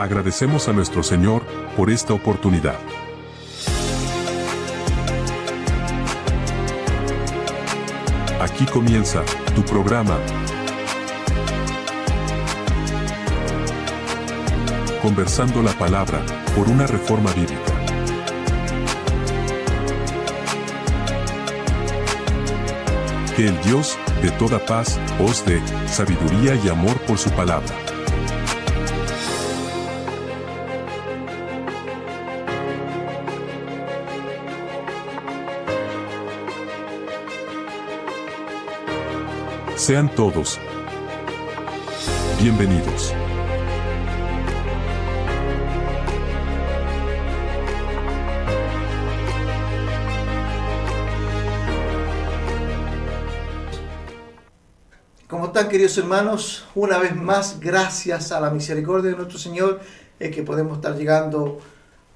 Agradecemos a nuestro Señor por esta oportunidad. Aquí comienza tu programa, Conversando la Palabra por una Reforma Bíblica. Que el Dios de toda paz os dé sabiduría y amor por su palabra. Sean todos bienvenidos. ¿Cómo están, queridos hermanos? Una vez más, gracias a la misericordia de nuestro Señor, es que podemos estar llegando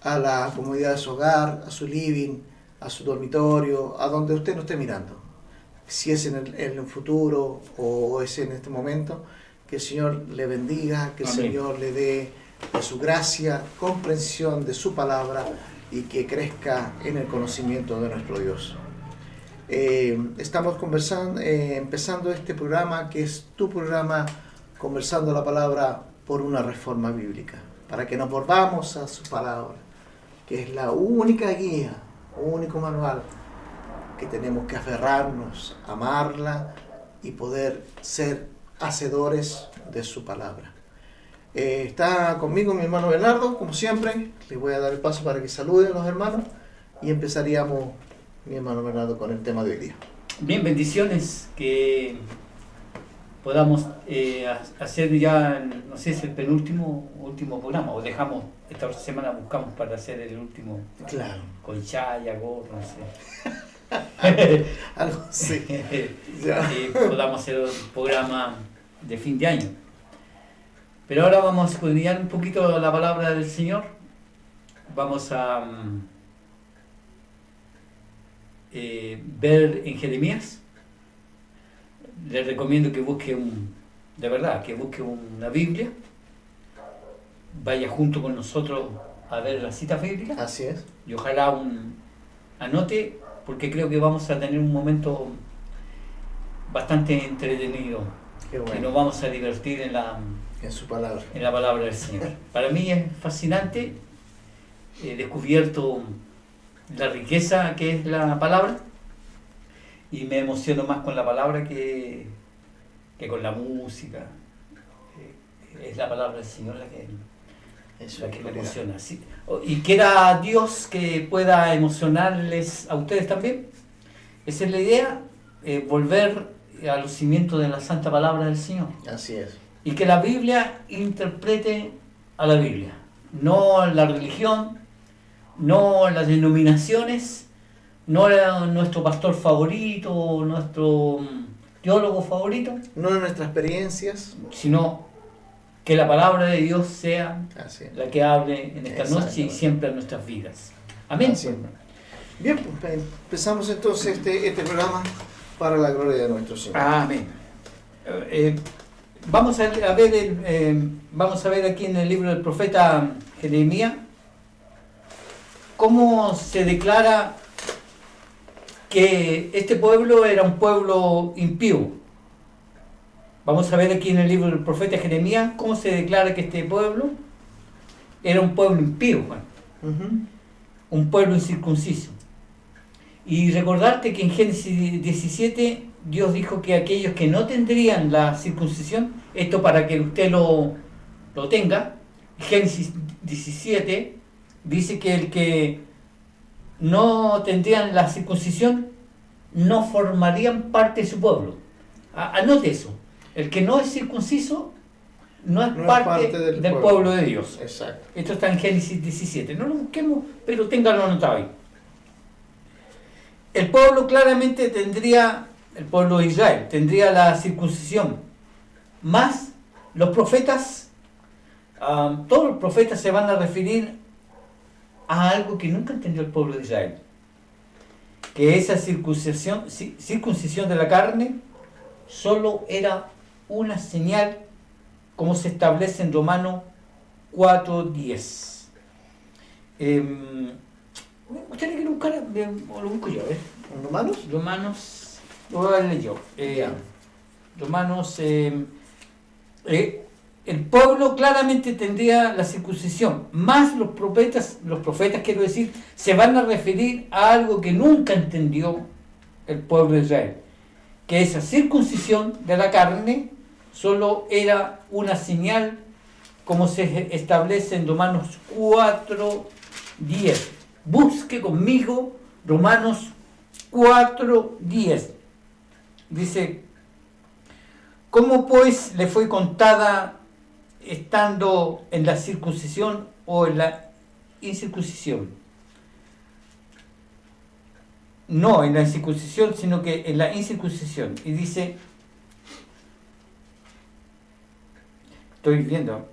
a la comodidad de su hogar, a su living, a su dormitorio, a donde usted nos esté mirando. Si es en el futuro o es en este momento, que el Señor le bendiga, que el Amén. Señor le dé de su gracia, comprensión de su palabra y que crezca en el conocimiento de nuestro Dios. Estamos conversando, empezando este programa que es tu programa, Conversando la Palabra por una Reforma Bíblica, para que nos volvamos a su palabra, que es la única guía, único manual que tenemos que aferrarnos, amarla y poder ser hacedores de su palabra. Está conmigo mi hermano Bernardo, como siempre. Le voy a dar el paso para que saluden los hermanos y empezaríamos, mi hermano Bernardo, con el tema de hoy día. Bien, bendiciones, que podamos hacer ya, no sé si el penúltimo último programa, o dejamos, esta semana buscamos para hacer el último, Claro. con chaya, gorro, no sé. Algo así. Ya. Y podamos hacer un programa de fin de año. Pero ahora vamos a escudriñar un poquito la palabra del Señor. Vamos a ver en Jeremías. Les recomiendo que busque que busque una Biblia. Vaya junto con nosotros a ver la cita bíblica. Así es. Y ojalá anote, porque creo que vamos a tener un momento bastante entretenido. Qué Que bueno. nos vamos a divertir en la En su palabra. palabra del Señor. Para mí es fascinante. He descubierto la riqueza que es la palabra y me emociono más con la palabra que con la música. Es la palabra del Señor la que me emociona. Sí. Y quiera Dios que pueda emocionarles a ustedes también. Esa es la idea, volver a los cimientos de la santa palabra del Señor. Así es. Y que la Biblia interprete a la Biblia, no la religión, no las denominaciones, no nuestro pastor favorito, nuestro teólogo favorito, No en nuestras experiencias. sino que la palabra de Dios sea Así es. la que hable en esta noche y Exactamente. siempre en nuestras vidas. Amén. Así es. Bien, pues empezamos entonces este programa para la gloria de nuestro Señor. Amén. Vamos a ver aquí en el libro del profeta Jeremías cómo se declara que este pueblo era un pueblo impío. Vamos a ver aquí en el libro del profeta Jeremías cómo se declara que este pueblo era un pueblo impío, Juan. Ujú. Un pueblo incircunciso. Y recordarte que en Génesis 17 Dios dijo que aquellos que no tendrían la circuncisión, esto para que usted lo tenga, Génesis 17 dice que el que no tendrían la circuncisión no formarían parte de su pueblo. Anote eso, el que no es circunciso no es parte del pueblo de Dios. Exacto. Esto está en Génesis 17. No lo busquemos, pero ténganlo anotado ahí. El pueblo claramente el pueblo de Israel tendría la circuncisión. Más los profetas, todos los profetas se van a referir a algo que nunca entendió el pueblo de Israel. Que esa circuncisión de la carne solo era una señal, como se establece en Romanos 4:10. ¿Usted le quiere buscar? O lo busco yo, ¿eh? ¿Romanos? Romanos, lo voy a leer yo. Romanos, el pueblo claramente tendría la circuncisión, más los profetas quiero decir, se van a referir a algo que nunca entendió el pueblo de Israel, que esa circuncisión de la carne solo era una señal, como se establece en Romanos 4:10. Busque conmigo Romanos 4:10. Dice: ¿cómo pues le fue contada estando en la circuncisión o en la incircuncisión? No en la incircuncisión, sino que en la incircuncisión. Y dice, estoy viendo,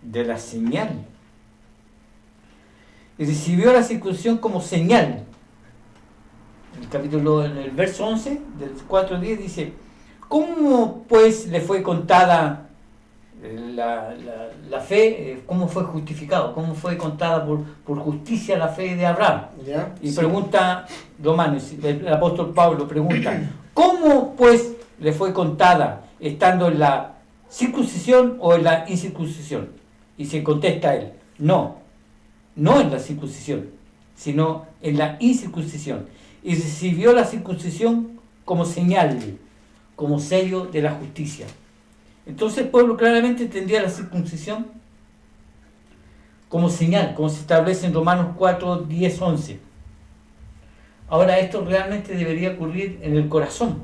de la señal. Y recibió la circuncisión como señal. En el verso 11 del 4:10 dice: ¿cómo pues le fue contada la fe? ¿Cómo fue justificado? ¿Cómo fue contada por justicia la fe de Abraham? ¿Ya? Y Sí. pregunta Romanos, el apóstol Pablo pregunta: ¿cómo pues le fue contada estando en la circuncisión o en la incircuncisión? Y se contesta él: no en la circuncisión, sino en la incircuncisión. Y recibió la circuncisión como señal, como sello de la justicia. Entonces el pueblo claramente entendía la circuncisión como señal, como se establece en Romanos 4:10, 11. Ahora, esto realmente debería ocurrir en el corazón,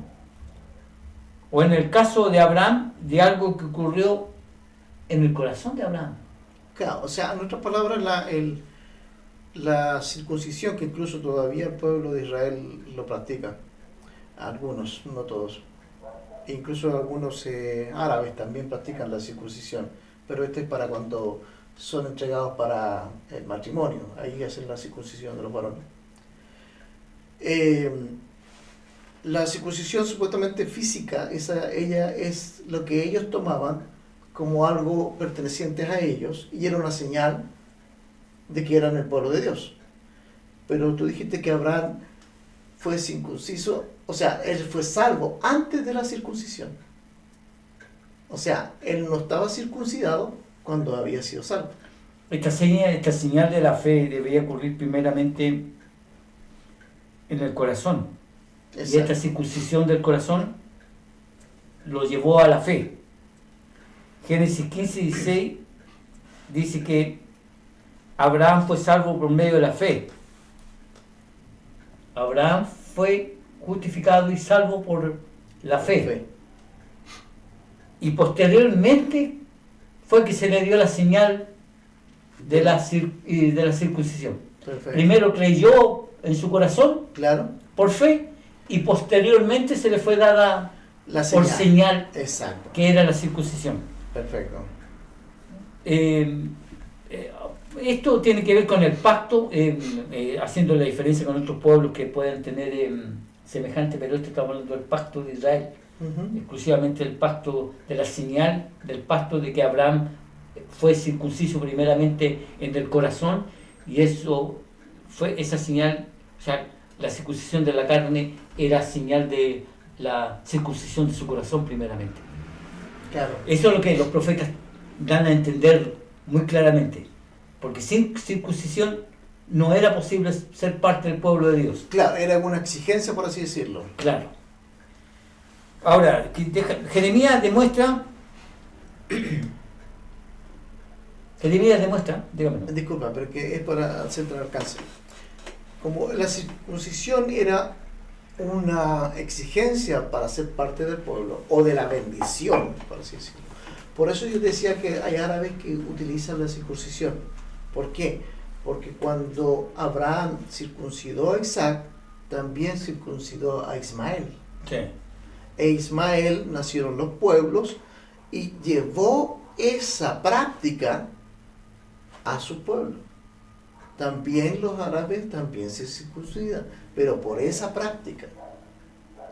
o en el caso de Abraham, de algo que ocurrió en el corazón de Abraham. Claro, o sea, en otras palabras, la circuncisión, que incluso todavía el pueblo de Israel lo practica, algunos, no todos, incluso algunos árabes también practican la circuncisión, pero este es para cuando son entregados para el matrimonio, ahí hacen la circuncisión de los varones. La circuncisión supuestamente física, ella es lo que ellos tomaban como algo perteneciente a ellos, y era una señal de que eran el pueblo de Dios. Pero tú dijiste que Abraham fue circunciso, o sea, él fue salvo antes de la circuncisión. O sea, él no estaba circuncidado cuando había sido salvo. Esta señal de la fe debería ocurrir primeramente en el corazón. Exacto. Y esta circuncisión del corazón lo llevó a la fe. Génesis 15:16 dice que Abraham fue salvo por medio de la fe. Abraham fue justificado y salvo por la fe. Y posteriormente fue que se le dio la señal de la circuncisión. Perfecto. Primero creyó en su corazón Claro, por fe, y posteriormente se le fue dada la por señal Exacto. que era la circuncisión. Perfecto. Esto tiene que ver con el pacto, haciendo la diferencia con otros pueblos que puedan tener semejante, pero esto estamos hablando del pacto de Israel, exclusivamente el pacto de la señal, del pacto de que Abraham fue circunciso primeramente en el corazón, y eso fue esa señal, o sea, la circuncisión de la carne era señal de la circuncisión de su corazón primeramente. Claro. Eso es lo que los profetas dan a entender muy claramente, porque sin circuncisión no era posible ser parte del pueblo de Dios. Claro, era una exigencia, por así decirlo. Claro. Ahora, Jeremías demuestra, dígame. Disculpa, pero que es para hacerte un alcance. Como la circuncisión era una exigencia para ser parte del pueblo, o de la bendición, por así decirlo. Por eso yo decía que hay árabes que utilizan la circuncisión. ¿Por qué? Porque cuando Abraham circuncidó a Isaac, también circuncidó a Ismael. Sí. E Ismael nacieron los pueblos y llevó esa práctica a su pueblo. También los árabes también se circuncidan, pero por esa práctica.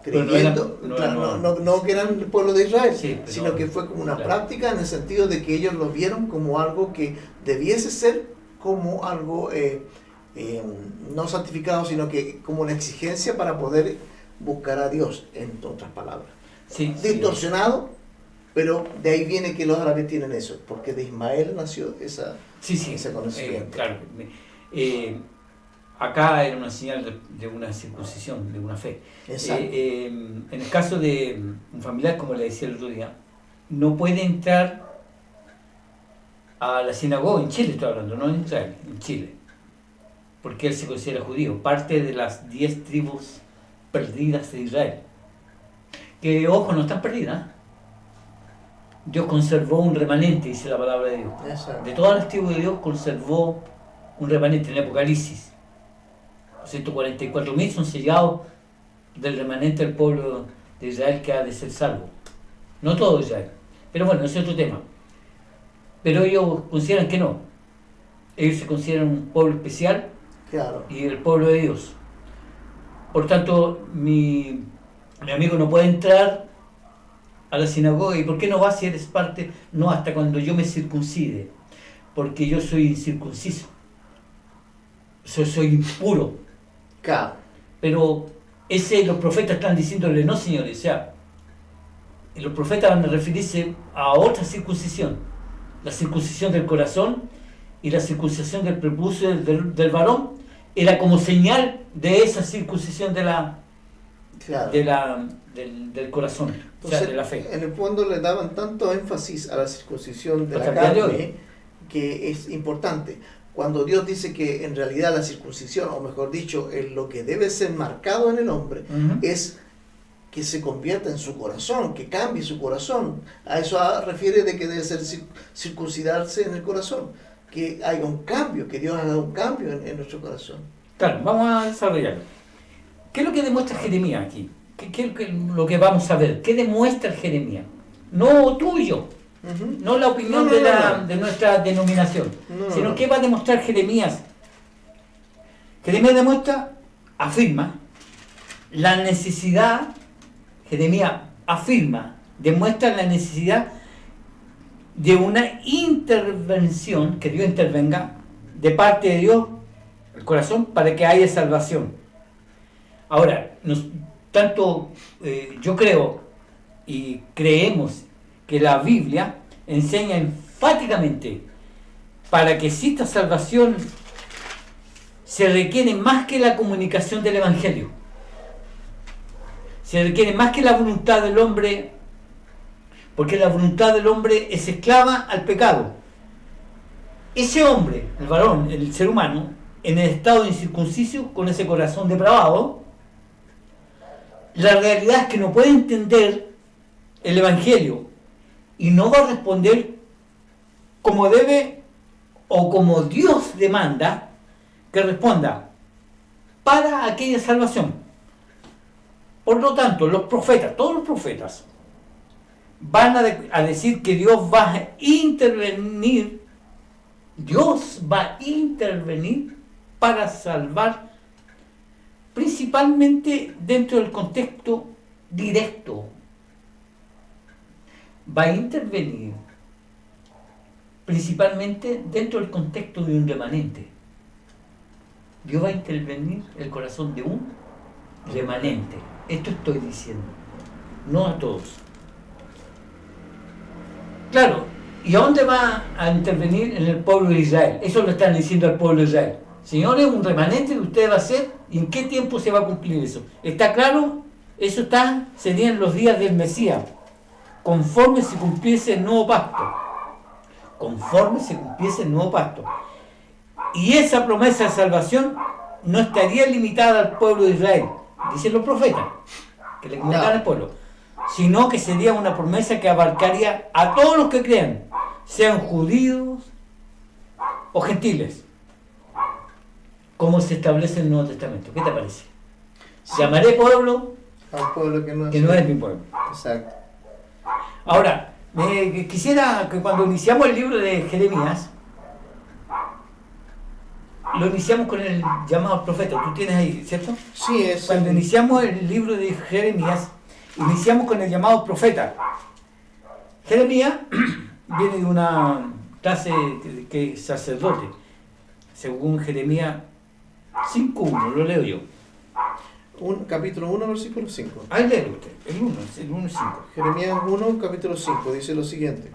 creyendo, no que eran el pueblo de Israel, Sí, sino que fue como una práctica en el sentido de que ellos lo vieron como algo que debiese ser como algo no santificado, sino que como una exigencia para poder buscar a Dios, en otras palabras. Sí, Distorsionado, pero de ahí viene que los árabes tienen eso, porque de Ismael nació ese conocimiento. Claro. Acá era una señal de una circuncisión, de una fe. En el caso de un familiar, como le decía el otro día, no puede entrar a la sinagoga, en Chile estoy hablando, no en Israel, en Chile, porque él se considera judío, parte de las 10 tribus perdidas de Israel, que, ojo, no están perdidas. Dios conservó un remanente, dice la palabra de Dios. Exacto. De todas las tribus de Dios conservó un remanente en Apocalipsis. 144.000 son sellados del remanente del pueblo de Israel que ha de ser salvo. No todo Israel. Pero bueno, ese es otro tema. Pero ellos consideran que no. Ellos se consideran un pueblo especial, Claro. y el pueblo de Dios. Por tanto, mi amigo no puede entrar a la sinagoga. ¿Y por qué no va si eres parte? No, hasta cuando yo me circuncide. Porque yo soy incircunciso. Soy impuro. Claro. Pero los profetas están diciéndole, no señores, o sea, los profetas van a referirse a otra circuncisión, la circuncisión del corazón y la circuncisión del prepucio del varón, era como señal de esa circuncisión Claro. del corazón, o sea, de la fe. En el fondo le daban tanto énfasis a la circuncisión de la Hasta el día de carne que es importante. Cuando Dios dice que en realidad la circuncisión, o mejor dicho, lo que debe ser marcado en el hombre, es que se convierta en su corazón, que cambie su corazón. A eso refiere de que debe ser circuncidarse en el corazón, que haya un cambio, que Dios haga un cambio en nuestro corazón. Claro, vamos a desarrollarlo. ¿Qué es lo que demuestra Jeremías aquí? ¿Qué es lo que vamos a ver? ¿Qué demuestra Jeremías? No tuyo, no la opinión de nuestra denominación, sino ¿qué va a demostrar Jeremías? Jeremías afirma la necesidad, Jeremías demuestra la necesidad de una intervención, que Dios intervenga de parte de Dios, el corazón, para que haya salvación. Ahora, yo creo y creemos que la Biblia enseña enfáticamente para que exista salvación se requiere más que la comunicación del Evangelio. Se requiere más que la voluntad del hombre, porque la voluntad del hombre es esclava al pecado. Ese hombre, el varón, el ser humano, en el estado incircunciso, con ese corazón depravado, la realidad es que no puede entender el Evangelio y no va a responder como debe o como Dios demanda que responda para aquella salvación. Por lo tanto, los profetas, todos los profetas, van a decir que Dios va a intervenir. Dios va a intervenir para salvar, principalmente dentro del contexto directo. Va a intervenir principalmente dentro del contexto de un remanente. Dios va a intervenir el corazón de un remanente. Esto estoy diciendo, no a todos. Claro, ¿y a dónde va a intervenir? En el pueblo de Israel. Eso lo están diciendo al pueblo de Israel. Señores, un remanente que usted va a hacer, ¿y en qué tiempo se va a cumplir eso? ¿Está claro? Eso serían los días del Mesías, conforme se cumpliese el nuevo pacto. Conforme se cumpliese el nuevo pacto. Y esa promesa de salvación no estaría limitada al pueblo de Israel, dicen los profetas, que le comunican al pueblo, sino que sería una promesa que abarcaría a todos los que crean, sean judíos o gentiles, como se establece en el Nuevo Testamento. ¿Qué te parece? Llamaré pueblo a un pueblo que no es mi pueblo. Exacto. Ahora, quisiera que cuando iniciamos el libro de Jeremías, lo iniciamos con el llamado profeta. Tú tienes ahí, ¿cierto? Sí, es. Cuando iniciamos el libro de Jeremías, iniciamos con el llamado profeta. Jeremías viene de una clase que es sacerdote, según Jeremías 5.1, lo leo yo. Capítulo 1, versículo 5. Ahí léelo usted, el 1.5. Jeremías 1, capítulo 5, dice lo siguiente.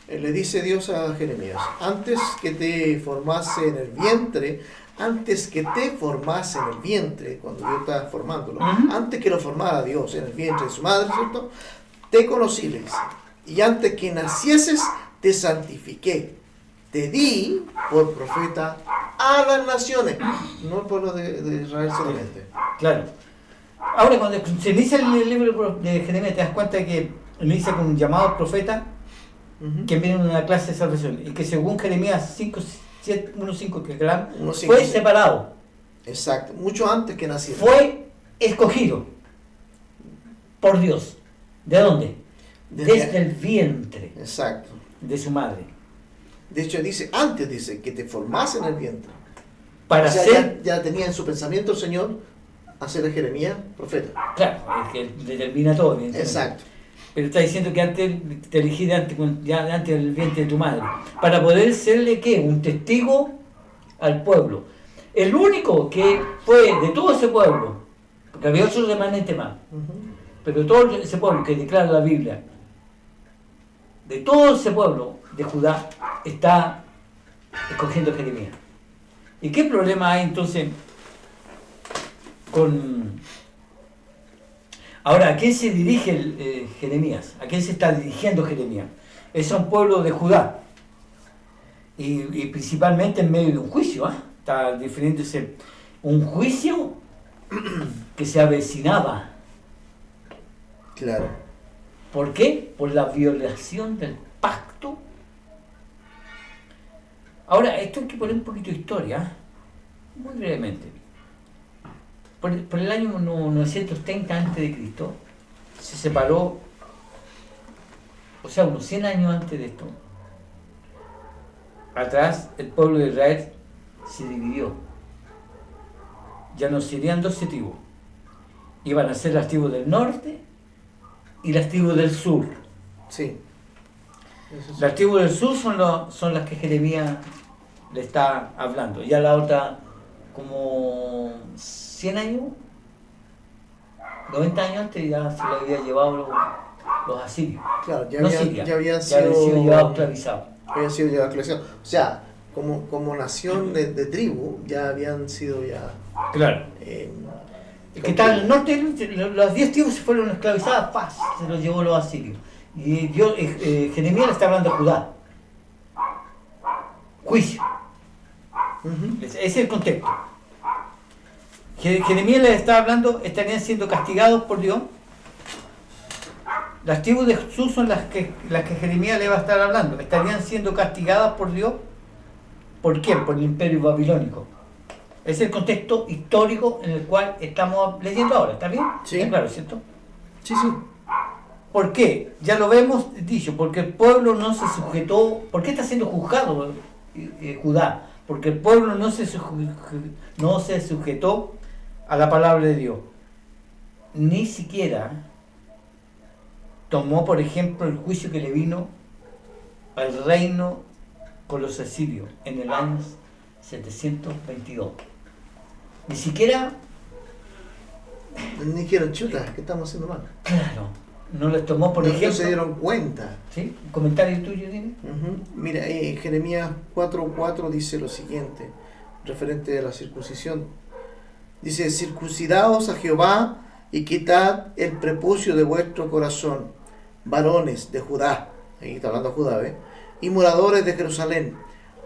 Le dice Dios a Jeremías: antes que te formase en el vientre, cuando Dios está formándolo, antes que lo formara Dios en el vientre de su madre, ¿cierto? Te conocí, le dice, y antes que nacieses, te santifiqué, te di por profeta a las naciones, no al pueblo de Israel solamente. Claro. Ahora, cuando se inicia el libro de Jeremías, te das cuenta que inicia con un llamado profeta que viene en una clase de salvación, y que según Jeremías 1.5, que fue separado. Exacto, mucho antes que naciera. Fue escogido por Dios. ¿De dónde? Desde el vientre. Exacto. De su madre. De hecho, antes dice que te formase en el vientre. Para ser... ya tenía en su pensamiento el Señor hacer a Jeremías profeta. Claro, es que determina todo, evidentemente. Exacto. Pero está diciendo que antes te elegí antes del vientre de tu madre. Para poder serle, ¿qué? Un testigo al pueblo. El único que fue de todo ese pueblo, porque había otros remanentes más, pero todo ese pueblo que declara la Biblia, de todo ese pueblo de Judá, está escogiendo a Jeremías. ¿Y qué problema hay entonces con... Ahora, ¿a quién se dirige Jeremías? ¿A quién se está dirigiendo Jeremías? Es a un pueblo de Judá. Y principalmente en medio de un juicio. Está definiéndose un juicio que se avecinaba. Claro. ¿Por qué? Por la violación del pacto. Ahora, esto hay que poner un poquito de historia, muy brevemente. Por el año 930 a.C. se separó, o sea, unos 100 años antes de esto, atrás el pueblo de Israel se dividió. Ya no serían 12 tribus, iban a ser las tribus del norte y las tribus del sur. Sí. Las tribus del sur son las que Jeremías le está hablando. Ya la otra, como 100 años, 90 años antes, ya se lo había llevado los asirios. Claro, ya habían sido llevados esclavizados. Habían sido llevados esclavizados. O sea, como nación de tribu, ya habían sido ya... Claro. ¿Qué tal? El norte, las 10 tribus se fueron esclavizadas, paz, se los llevó los asirios. Y Jeremías le está hablando a Judá. Juicio. Ese es el contexto. Jeremías les está hablando, estarían siendo castigados por Dios. Las tribus de Jesús son las que Jeremías le va a estar hablando. Estarían siendo castigadas por Dios. ¿Por quién? Por el imperio babilónico. Es el contexto histórico en el cual estamos leyendo ahora. ¿Está bien? Sí. ¿Está claro, cierto? Sí, sí. ¿Por qué? Ya lo vemos dicho, porque el pueblo no se sujetó. ¿Por qué está siendo juzgado Judá? Porque el pueblo no se sujetó a la palabra de Dios. Ni siquiera tomó, por ejemplo, el juicio que le vino al reino con los asirios en el año 722. Ni siquiera... Ni dijeron, chuta, ¿qué estamos haciendo mal? Claro, no les tomó, por ejemplo... No se dieron cuenta. ¿Sí? ¿Un comentario tuyo, dime? Mira, Jeremías 4:4 dice lo siguiente, referente a la circuncisión. Dice: circuncidaos a Jehová y quitad el prepucio de vuestro corazón, varones de Judá, ahí está hablando Judá, ¿ve? Y moradores de Jerusalén,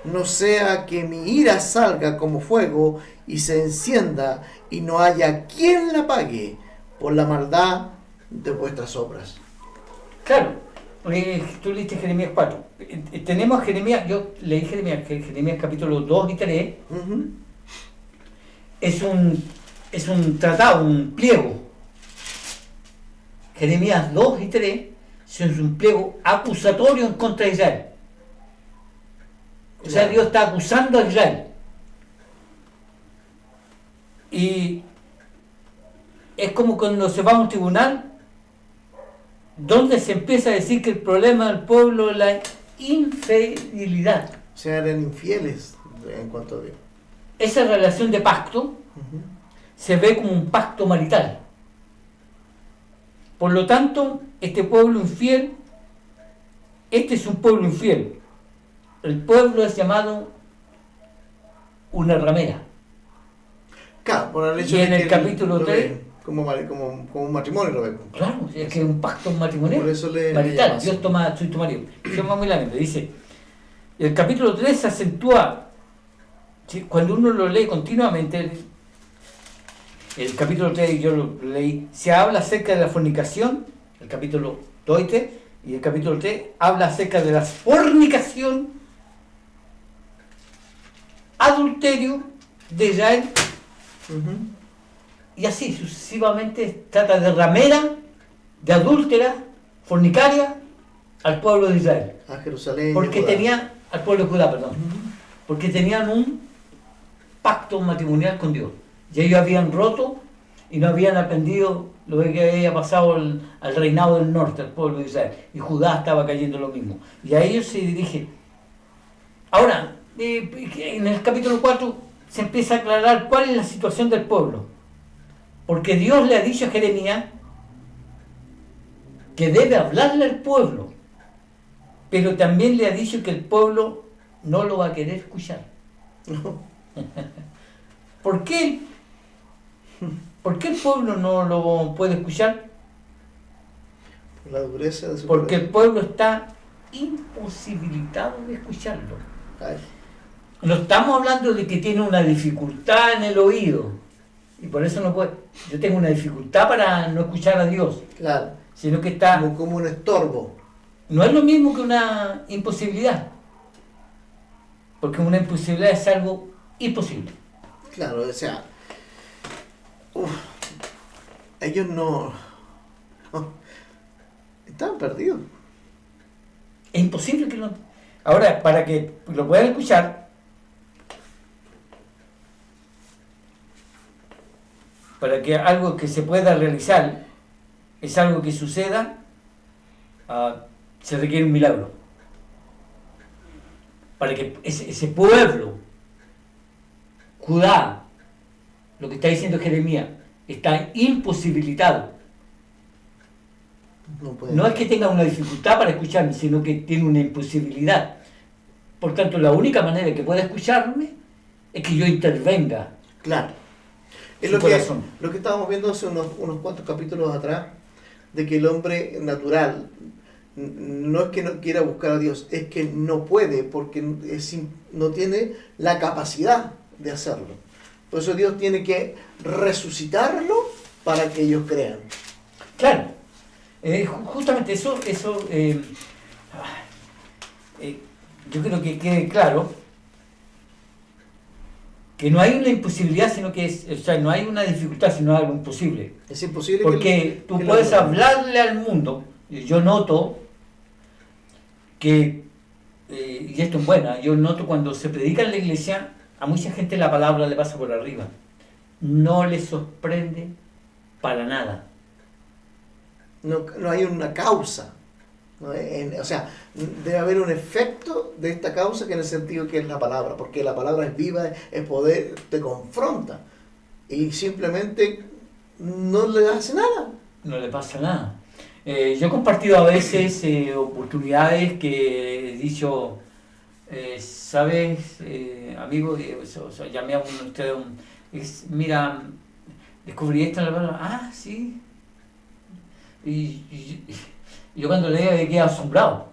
no sea que mi ira salga como fuego y se encienda y no haya quien la pague por la maldad de vuestras obras. Claro, tú leíste Jeremías 4. Tenemos Jeremías, yo leí Jeremías capítulo 2 y 3. Es un tratado, un pliego. Jeremías 2 y 3 es un pliego acusatorio en contra de Israel. O sea, Dios está acusando a Israel. Y es como cuando se va a un tribunal donde se empieza a decir que el problema del pueblo es la infidelidad. O sea, eran infieles en cuanto a Dios. Esa relación de pacto se ve como un pacto marital. Por lo tanto, este pueblo infiel, este es un pueblo infiel. El pueblo es llamado una ramera. Claro, por el hecho Y de en el que capítulo lo 3, ve como un matrimonio lo ve. claro, es que es un pacto matrimonial, Por eso le marital. llama así. Dios toma, soy tu marido. Se llama muy largo, dice. El capítulo 3 se acentúa, ¿sí? Cuando uno lo lee continuamente, el capítulo 3 yo lo leí, se habla acerca de la fornicación, el capítulo 2 y el capítulo 3 habla acerca de la fornicación, adulterio de Israel, y así sucesivamente trata de ramera, de adúltera, fornicaria al pueblo de Israel. A Jerusalén. Porque Judá. tenían, al pueblo de Judá, perdón, porque tenían un pacto matrimonial con Dios. Y ellos habían roto y no habían aprendido lo que había pasado al reinado del norte, al pueblo de Israel. Y Judá estaba cayendo lo mismo. Y a ellos se dirige. Ahora, en el capítulo 4 se empieza a aclarar cuál es la situación del pueblo. Porque Dios le ha dicho a Jeremías que debe hablarle al pueblo, pero también le ha dicho que el pueblo no lo va a querer escuchar. No. ¿Por qué? ¿Por qué el pueblo no lo puede escuchar? Por la dureza de su Porque el corazón. pueblo está imposibilitado de escucharlo. Ay, No estamos hablando de que tiene una dificultad en el oído y por eso no puede. Yo tengo una dificultad para no escuchar a Dios, claro. sino que está. Como un estorbo. No es lo mismo que una imposibilidad, porque una imposibilidad es algo imposible. Claro, o sea. Ellos no. Estaban perdidos. Es imposible que lo. Ahora, para que lo puedan escuchar, para que algo que se pueda realizar es algo que suceda, se requiere un milagro. Para que ese pueblo, Judá, lo que está diciendo Jeremías, está imposibilitado. No pueden. No es que tenga una dificultad para escucharme, sino que tiene una imposibilidad. Por tanto, la única manera que pueda escucharme es que yo intervenga. Claro. Es Su lo corazón. que estábamos viendo hace unos cuantos capítulos atrás, de que el hombre natural no es que no quiera buscar a Dios, es que no puede, porque no tiene la capacidad de hacerlo. Por eso Dios tiene que resucitarlo para que ellos crean. Claro, justamente eso yo creo que quede claro que no hay una imposibilidad, sino que o sea, no hay una dificultad, sino algo imposible. Es imposible Porque tú que puedes lo- hablarle al mundo, y yo noto que, y esto es buena, yo noto cuando se predica en la iglesia, a mucha gente la palabra le pasa por arriba. No le sorprende para nada. no hay una causa. ¿No? O sea, debe haber un efecto de esta causa, que en el sentido que es la palabra, porque la palabra es viva, es poder, te confronta y simplemente no le hace nada. No le pasa nada. Yo he compartido a veces oportunidades que he dicho, ¿sabes, amigo? Llamé a uno de ustedes, mira, descubrí esto en la palabra. Ah, sí. Y yo cuando leía me quedé asombrado.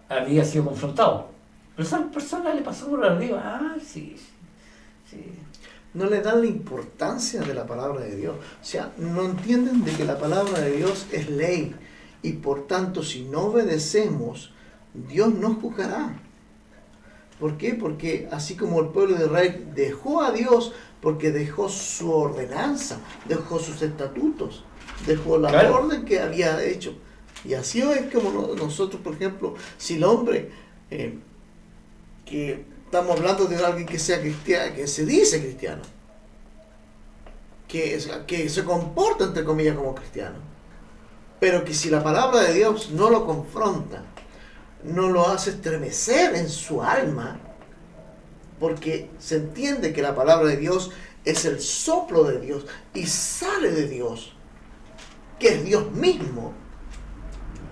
Había sido confrontado. Pero a esa persona le pasó por arriba. Ah, sí. Sí. No le dan la importancia de la palabra de Dios. O sea, no entienden de que la palabra de Dios es ley. Y por tanto, si no obedecemos, Dios nos juzgará. ¿Por qué? Porque así como el pueblo de Israel dejó a Dios, porque dejó su ordenanza, dejó sus estatutos, dejó la Claro. orden que había hecho. Y así es como nosotros, por ejemplo, si el hombre, que estamos hablando de alguien que sea cristiano, que se dice cristiano, que se comporta, entre comillas, como cristiano. Pero que si la palabra de Dios no lo confronta, no lo hace estremecer en su alma, porque se entiende que la palabra de Dios es el soplo de Dios y sale de Dios, que es Dios mismo,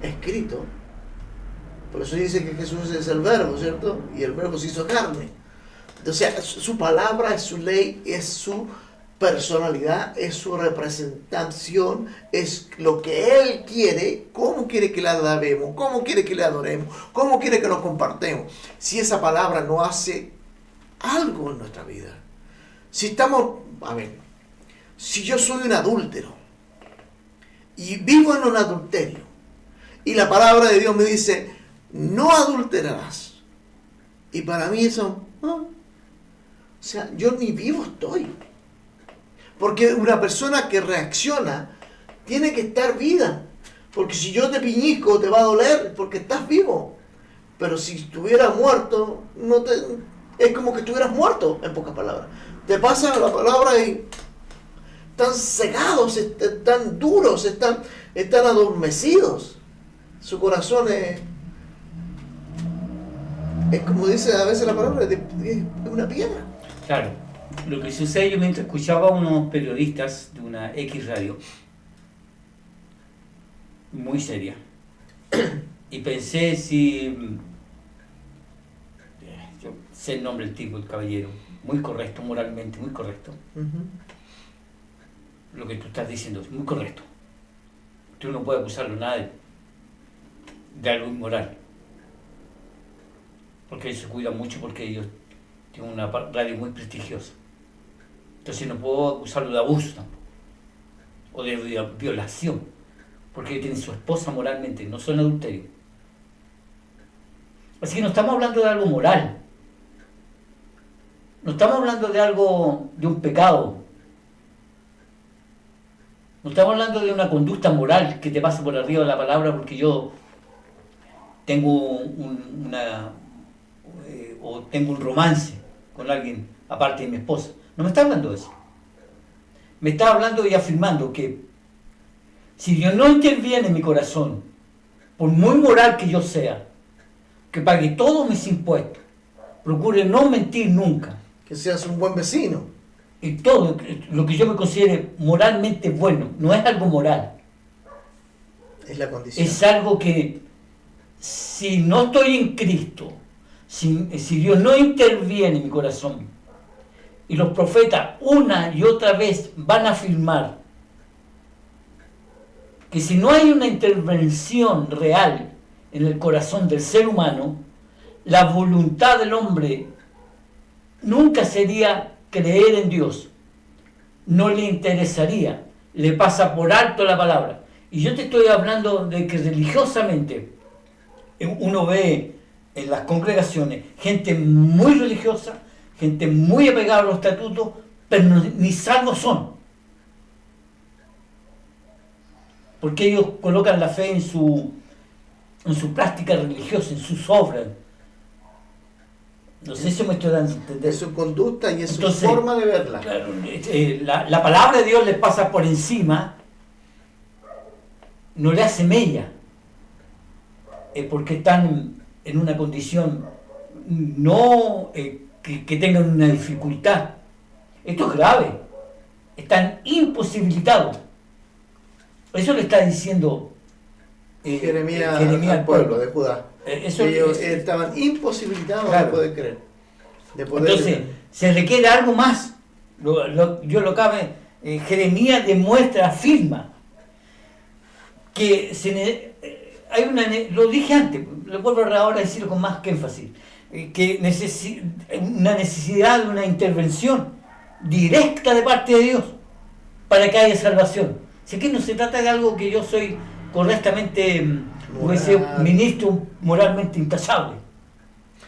escrito. Por eso dice que Jesús es el verbo, ¿cierto? Y el verbo se hizo carne. Entonces, su palabra es su ley, es su personalidad, es su representación, es lo que Él quiere, cómo quiere que la alabemos, cómo quiere que le adoremos, cómo quiere que nos compartemos. Si esa palabra no hace algo en nuestra vida, si estamos, si yo soy un adúltero y vivo en un adulterio y la palabra de Dios me dice no adulterarás, y para mí eso, o sea, yo ni vivo estoy. Porque una persona que reacciona tiene que estar viva. Porque si yo te piñisco te va a doler porque estás vivo. Pero si estuvieras muerto, es como que estuvieras muerto, en pocas palabras. Te pasa la palabra y están cegados, están duros, están adormecidos. Su corazón es como dice a veces la palabra, es una piedra. Claro. Lo que sucede, yo mientras escuchaba a unos periodistas de una X radio, muy seria, y pensé yo sé el nombre del tipo, el caballero, muy correcto, moralmente, muy correcto. Lo que tú estás diciendo es muy correcto. Tú no puedes acusarlo nada de algo inmoral, porque ellos se cuidan mucho, porque ellos tienen una radio muy prestigiosa. Entonces no puedo acusarlo de abuso tampoco, o de violación, porque tienen su esposa moralmente, no son adulterio. Así que no estamos hablando de algo moral, no estamos hablando de un pecado, no estamos hablando de una conducta moral que te pasa por arriba de la palabra porque yo tengo tengo un romance con alguien aparte de mi esposa. No me está hablando de eso. Me está hablando y afirmando que si Dios no interviene en mi corazón, por muy moral que yo sea, que pague todos mis impuestos, procure no mentir nunca, que seas un buen vecino, y todo lo que yo me considere moralmente bueno, no es algo moral, es la condición. es algo que si no estoy en Cristo, si Dios no interviene en mi corazón, y los profetas una y otra vez van a afirmar que si no hay una intervención real en el corazón del ser humano, la voluntad del hombre nunca sería creer en Dios. No le interesaría, le pasa por alto la palabra. Y yo te estoy hablando de que religiosamente uno ve en las congregaciones gente muy religiosa, gente muy apegada a los estatutos, pero ni salvos son. Porque ellos colocan la fe en su práctica religiosa, en sus obras. No sé si me estoy dando a entender. Es su conducta y es Entonces, su forma de verla. Claro, la palabra de Dios les pasa por encima, no le hace mella, porque están en una condición no que tengan una dificultad. Esto es grave. Están imposibilitados. Eso le está diciendo Jeremías al pueblo de Judá. Ellos es, estaban imposibilitados, claro, de poder creer. Entonces, se requiere algo más. Jeremías demuestra, afirma que hay lo dije antes, lo vuelvo ahora a decirlo con más que énfasis, que una necesidad de una intervención directa de parte de Dios para que haya salvación. Si aquí no se trata de algo que yo soy correctamente, ministro moralmente intachable,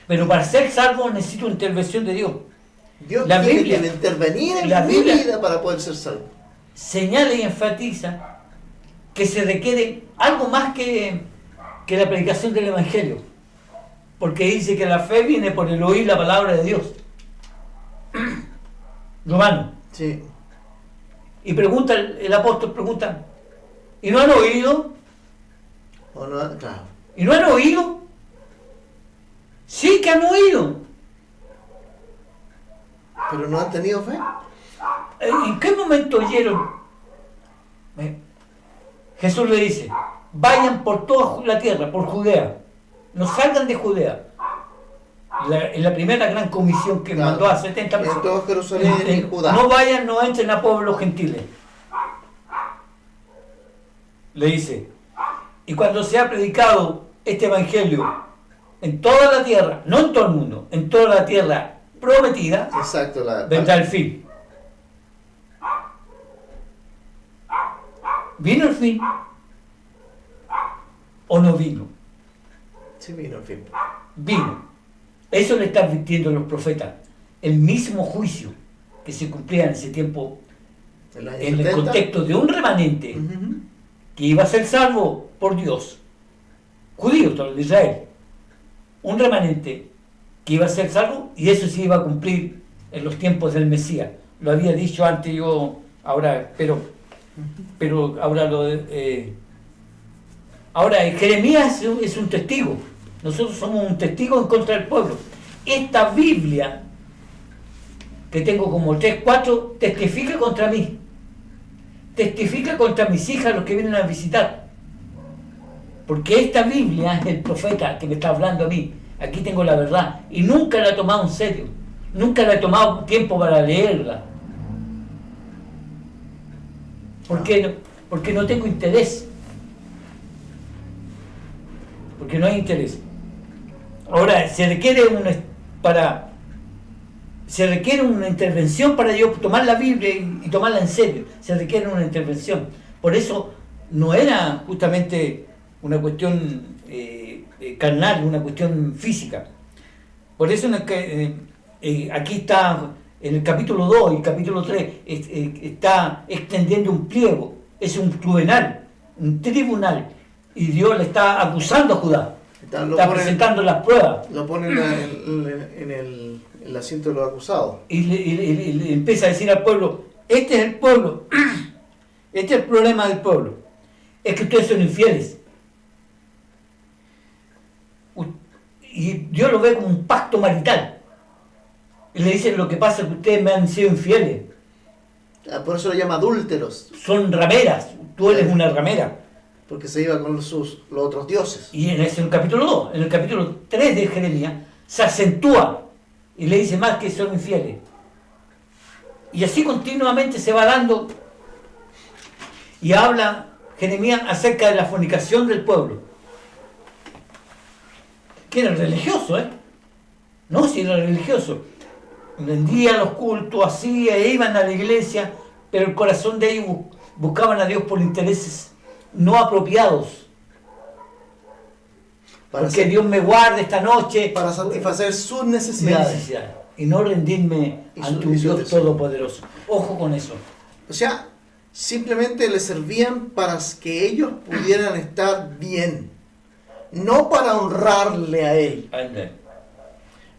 pero para ser salvo necesito una intervención de Dios. Dios tiene que intervenir en mi vida para poder ser salvo. Señala y enfatiza que se requiere algo más que la predicación del Evangelio, porque dice que la fe viene por el oír la palabra de Dios. Romano. Sí. Y pregunta, el apóstol pregunta, ¿y no han oído? ¿O no? Claro. ¿Y no han oído? Sí que han oído. Pero no han tenido fe. ¿En qué momento oyeron? Jesús le dice, vayan por toda la tierra, por Judea. No salgan de Judea. En la primera gran comisión que Claro. mandó a 70 En personas. todo Jerusalén y Judá. No vayan, no entren a pueblos gentiles. Le dice, y cuando se ha predicado este evangelio en toda la tierra, no en todo el mundo, en toda la tierra prometida, Exacto. vendrá el fin. ¿Vino el fin? ¿O no vino? Sí, vino, en fin. Vino. Eso le están advirtiendo los profetas. El mismo juicio que se cumplía en ese tiempo, El año en el 70. contexto de un remanente Ujú. que iba a ser salvo por Dios, judíos, todo de Israel, un remanente que iba a ser salvo, y eso se iba a cumplir en los tiempos del Mesías. Lo había dicho antes yo, ahora, pero ahora ahora Jeremías es un testigo. Nosotros somos un testigo en contra del pueblo. Esta Biblia, que tengo como 3, 4, testifica contra mí. Testifica contra mis hijas, los que vienen a visitar. Porque esta Biblia es el profeta que me está hablando a mí. Aquí tengo la verdad. Y nunca la he tomado en serio. Nunca la he tomado tiempo para leerla. Porque no tengo interés. Porque no hay interés. Ahora, se requiere una intervención para yo tomar la Biblia y tomarla en serio. Se requiere una intervención. Por eso no era justamente una cuestión carnal, una cuestión física. Por eso aquí está, en el capítulo 2 y el capítulo 3, está extendiendo un pliego. Es un tribunal, y Dios le está acusando a Judá. Está presentando las pruebas. Lo ponen en el asiento de los acusados. Y le empieza a decir al pueblo, este es el pueblo, este es el problema del pueblo, es que ustedes son infieles. Y Dios lo ve como un pacto marital. Y le dice, lo que pasa es que ustedes me han sido infieles. Por eso lo llama adúlteros. Son rameras, tú eres una ramera. Porque se iba con los otros dioses. Y en el capítulo 2, en el capítulo 3 de Jeremías, se acentúa y le dice más que son infieles. Y así continuamente se va dando, y habla Jeremías acerca de la fornicación del pueblo. Que era religioso, ¿eh? No, si era religioso. Vendían los cultos, hacía, iban a la iglesia, pero el corazón de ellos buscaban a Dios por intereses no apropiados. Porque Dios me guarde esta noche para satisfacer sus necesidades. Y no rendirme ante un Dios todopoderoso. Ojo con eso. O sea, simplemente les servían para que ellos pudieran estar bien, no para honrarle a Él. Amén.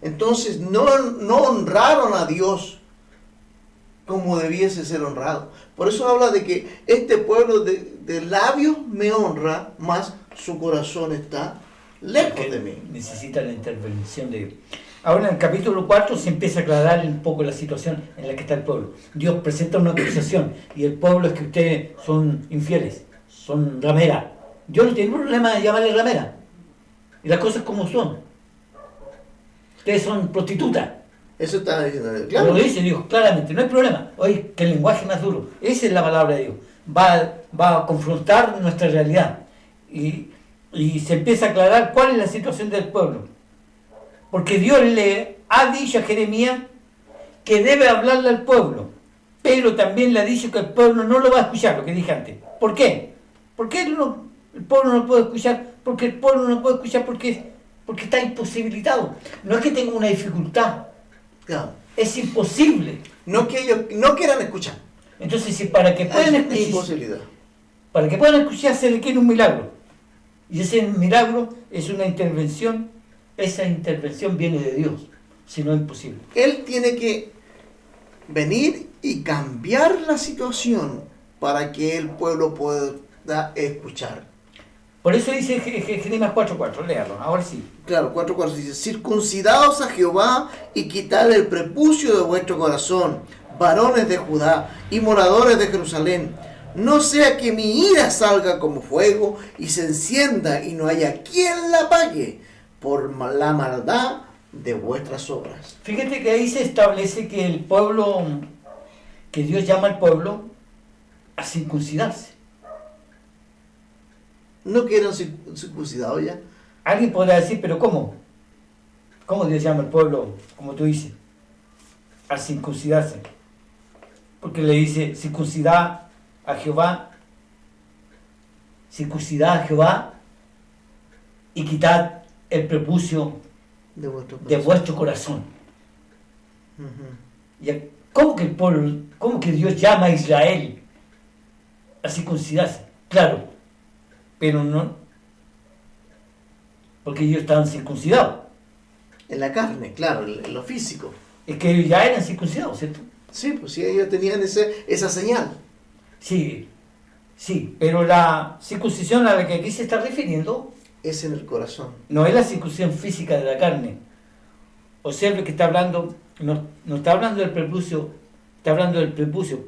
Entonces no honraron a Dios como debiese ser honrado. Por eso habla de que este pueblo de labios me honra, mas su corazón está lejos de mí. Necesita la intervención de Dios. Ahora en el capítulo 4 se empieza a aclarar un poco la situación en la que está el pueblo. Dios presenta una acusación y el pueblo es que ustedes son infieles, son rameras. Dios no tiene problema de llamarle ramera. Y las cosas como son. Ustedes son prostitutas. Eso está diciendo Dios. Claro. Lo dice Dios claramente, no hay problema. Oye, que el lenguaje más duro. Esa es la palabra de Dios. Va a confrontar nuestra realidad. Y se empieza a aclarar cuál es la situación del pueblo. Porque Dios le ha dicho a Jeremías que debe hablarle al pueblo. Pero también le ha dicho que el pueblo no lo va a escuchar, lo que dije antes. ¿Por qué? ¿Por qué el pueblo no puede escuchar? Porque el pueblo no puede escuchar porque está imposibilitado. No es que tenga una dificultad. Claro. Es imposible. No que ellos no quieran escuchar. Entonces, si para que puedan escuchar, imposibilidad. Para que puedan escuchar se requiere un milagro. Y ese milagro es una intervención. Esa intervención viene de Dios. Si no es imposible. Él tiene que venir y cambiar la situación para que el pueblo pueda escuchar. Por eso dice Jeremías 4:4, léalo, ahora sí. Claro, 4:4 dice, circuncidaos a Jehová y quitad el prepucio de vuestro corazón, varones de Judá y moradores de Jerusalén. No sea que mi ira salga como fuego y se encienda y no haya quien la apague por la maldad de vuestras obras. Fíjate que ahí se establece que el pueblo, que Dios llama al pueblo a circuncidarse. ¿No quieren circuncidados ya? Alguien podrá decir, pero ¿cómo? ¿Cómo Dios llama al pueblo, como tú dices, a circuncidarse? Porque le dice, circuncidad a Jehová y quitad el prepucio de vuestro corazón. Uh-huh. ¿Y cómo que Dios llama a Israel a circuncidarse? Claro, pero no, porque ellos estaban circuncidados. En la carne, claro, en lo físico. Es que ellos ya eran circuncidados, ¿cierto? Sí, pues sí, ellos tenían esa señal. Sí, pero la circuncisión a la que aquí se está refiriendo Es en el corazón. no es la circuncisión física de la carne. Observe que está hablando, no está hablando del prepucio, está hablando del prepucio,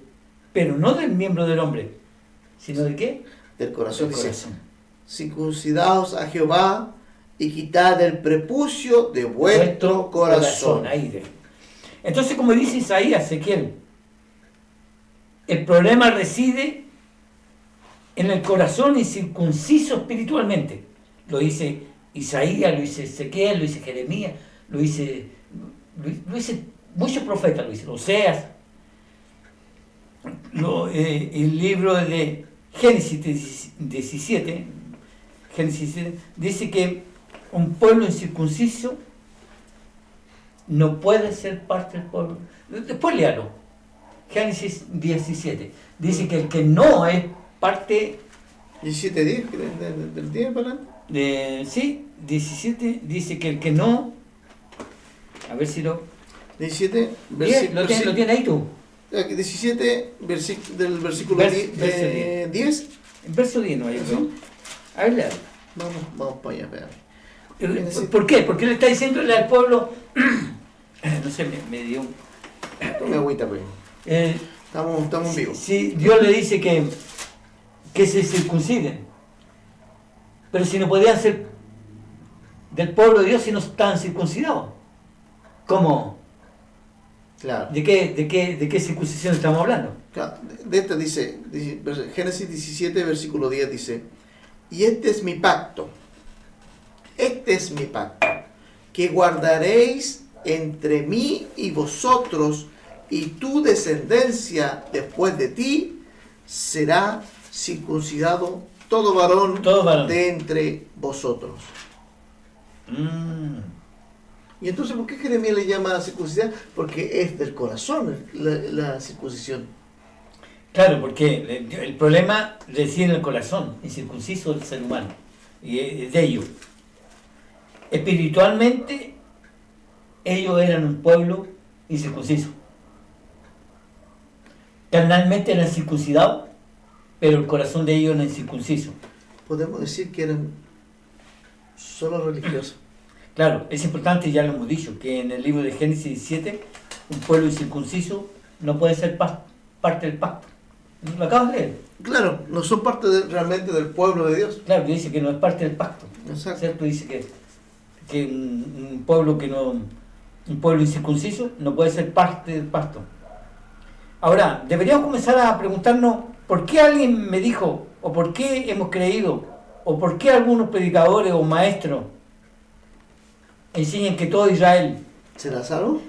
pero no del miembro del hombre, sino de qué? Del corazón. Del Dice, corazón. circuncidaos a Jehová y quitad el prepucio de vuestro corazón. Ahí de. Entonces, como dice Isaías, Ezequiel, el problema reside en el corazón incircunciso espiritualmente. Lo dice Isaías, lo dice Ezequiel, lo dice Jeremías, lo dice muchos profetas, lo dice Oseas. El libro de Génesis 17 dice que un pueblo incircunciso no puede ser parte del pueblo. Después léalo. Génesis 17. Dice que el que no es parte 17 días, del día para adelante. sí, 17, dice que el que no, a ver si lo 17, lo tiene ahí tú. 17, del versículo 10. En verso 10 no hay, ¿no? A ver, léalo. Vamos para allá, ¿Por qué? Porque le está diciéndole al pueblo, no sé, me dio un... Tome agüita, pues. Estamos vivos. Sí, Dios le dice que se circunciden. Pero si no podían ser del pueblo de Dios si no estaban circuncidados. ¿Cómo? Claro. ¿De qué circuncisión estamos hablando? Claro. De esta dice, Génesis 17, versículo 10 dice, y este es mi pacto, que guardaréis entre mí y vosotros, y tu descendencia después de ti será circuncidado todo varón de entre vosotros. Y entonces, ¿por qué Jeremías le llama circuncidar? Porque es del corazón la circuncisión. Claro, porque el problema reside en el corazón, incircunciso del ser humano, y de ellos. Espiritualmente, ellos eran un pueblo incircunciso. Carnalmente eran circuncidados, pero el corazón de ellos era incircunciso. Podemos decir que eran solo religiosos. Claro, es importante, ya lo hemos dicho, que en el libro de Génesis 17, un pueblo incircunciso no puede ser parte del pacto. ¿Lo acabas de leer? Claro, no son parte realmente del pueblo de Dios. Claro, que dice que no es parte del pacto. Exacto. ¿Cierto? Dice que un pueblo un pueblo incircunciso no puede ser parte del pacto. Ahora, deberíamos comenzar a preguntarnos por qué alguien me dijo, o por qué hemos creído, o por qué algunos predicadores o maestros enseñan que todo Israel ¿Será salvo?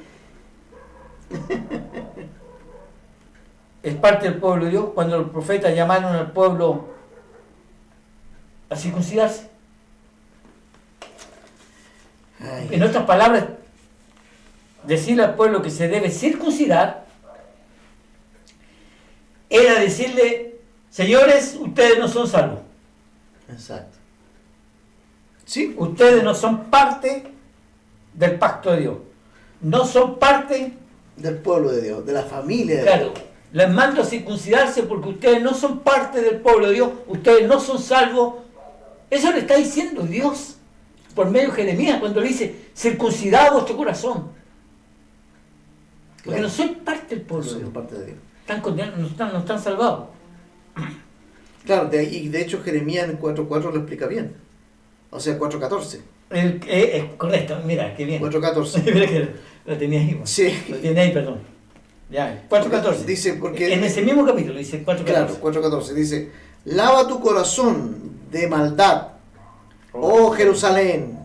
es parte del pueblo de Dios cuando los profetas llamaron al pueblo a circuncidarse. Ay. En otras palabras, decirle al pueblo que se debe circuncidar era decirle, señores, ustedes no son salvos. Exacto. Sí. Ustedes no son parte del pacto de Dios. No son parte Del pueblo de Dios, de la familia de Claro, Dios. les mando a circuncidarse porque ustedes no son parte del pueblo de Dios, ustedes no son salvos. Eso le está diciendo Dios por medio de Jeremías cuando le dice, circuncidad vuestro corazón. Porque Claro. no soy parte del pueblo de Son Dios. parte de Dios. Están condenados, no están salvados. Claro, y de hecho Jeremías en el 4.4 lo explica bien. O sea, 4.14. Es correcto, mira, qué bien. 4.14. Mira que lo tenía ahí. Sí. Lo tenía ahí, perdón. Ya, 4.14. Dice, porque... En ese mismo capítulo dice 4.14. Claro, 4.14. Dice, lava tu corazón de maldad, oh Jerusalén,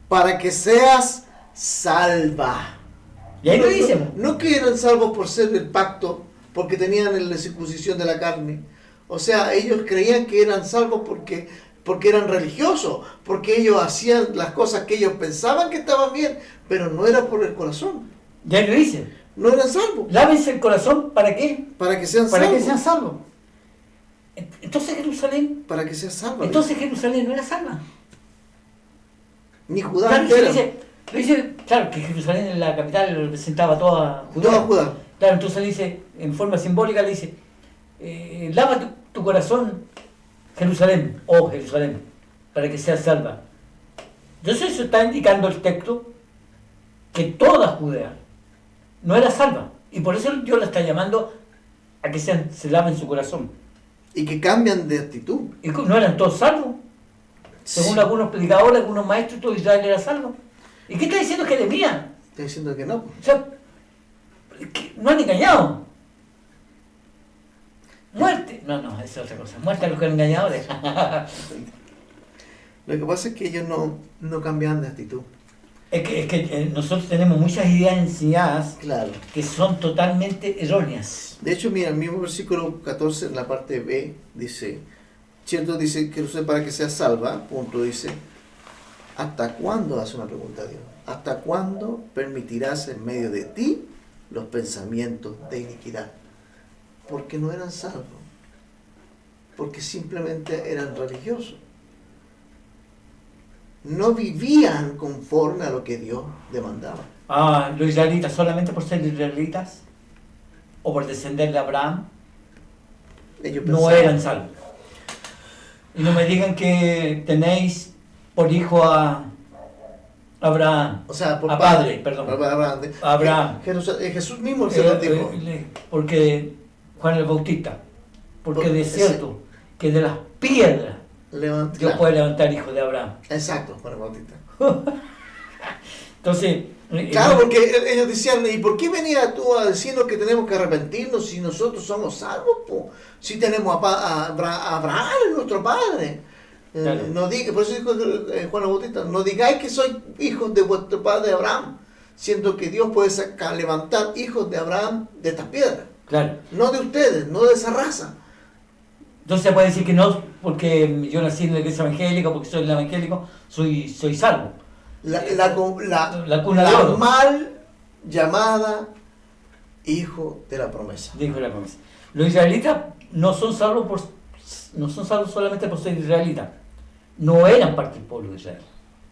para que seas salva. Y ahí lo dice. No que eran salvos por ser el pacto, porque tenían la circuncisión de la carne. O sea, ellos creían que eran salvos porque eran religiosos, porque ellos hacían las cosas que ellos pensaban que estaban bien, pero no era por el corazón. Ya lo dice. No eran salvos. Lávense el corazón, ¿para qué? Para que sean Para salvos. que sean salvos. Entonces Jerusalén, Para que sean salvos. entonces Jerusalén no era salva. Ni Judá Claro, entera. lo dice, claro, que Jerusalén en la capital representaba toda Judea. Toda Judá. Claro, entonces le dice, en forma simbólica le dice, lava tu corazón, Jerusalén, oh Jerusalén, para que seas salva. Entonces eso está indicando el texto que toda Judea no era salva. Y por eso Dios la está llamando a que se laven su corazón. Y que cambian de actitud. Y no eran todos salvos. Según Sí. algunos predicadores, algunos maestros, todo Israel era salvo. ¿Y qué está diciendo Jeremías? Está diciendo que no. O sea, que no han engañado. Muerte. No, esa es otra cosa. Muerte a los engañadores. Lo que pasa es que ellos no cambian de actitud. Es que nosotros tenemos muchas ideas enseñadas Claro. que son totalmente erróneas. De hecho, mira, el mismo versículo 14, en la parte B, dice, cierto, dice que usted para que sea salva, punto, dice, ¿hasta cuándo? Hace una pregunta a Dios. ¿Hasta cuándo permitirás en medio de ti los pensamientos de iniquidad? Porque no eran salvos. Porque simplemente eran religiosos. No vivían conforme a lo que Dios demandaba. Ah, los israelitas solamente por ser israelitas o por descender de Abraham Ellos no pensaban- eran salvos. Y no me digan que tenéis por hijo a Abraham. O sea, por A padre, perdón. Abraham. Jesús mismo se lo dijo. Porque Juan el Bautista, porque Porque es cierto que de las piedras Levanta- Dios puede levantar hijos de Abraham. Exacto, Juan el Bautista. Entonces, Claro, porque ellos decían, ¿y por qué venía tú a decirnos que tenemos que arrepentirnos si nosotros somos salvos? Po? Si tenemos a Abraham, nuestro padre. Claro. Por eso dijo Juan el Bautista, no digáis que sois hijos de vuestro padre Abraham, siendo que Dios puede levantar hijos de Abraham de estas piedras. claro. No de ustedes, no de esa raza. Entonces se puede decir que no, porque yo nací en la iglesia evangélica, porque soy evangélico, soy salvo. La cuna de oro. mal llamada hijo de la promesa. Dijo la promesa. Los israelitas no son salvos solamente por ser israelitas. No eran parte del pueblo de Israel.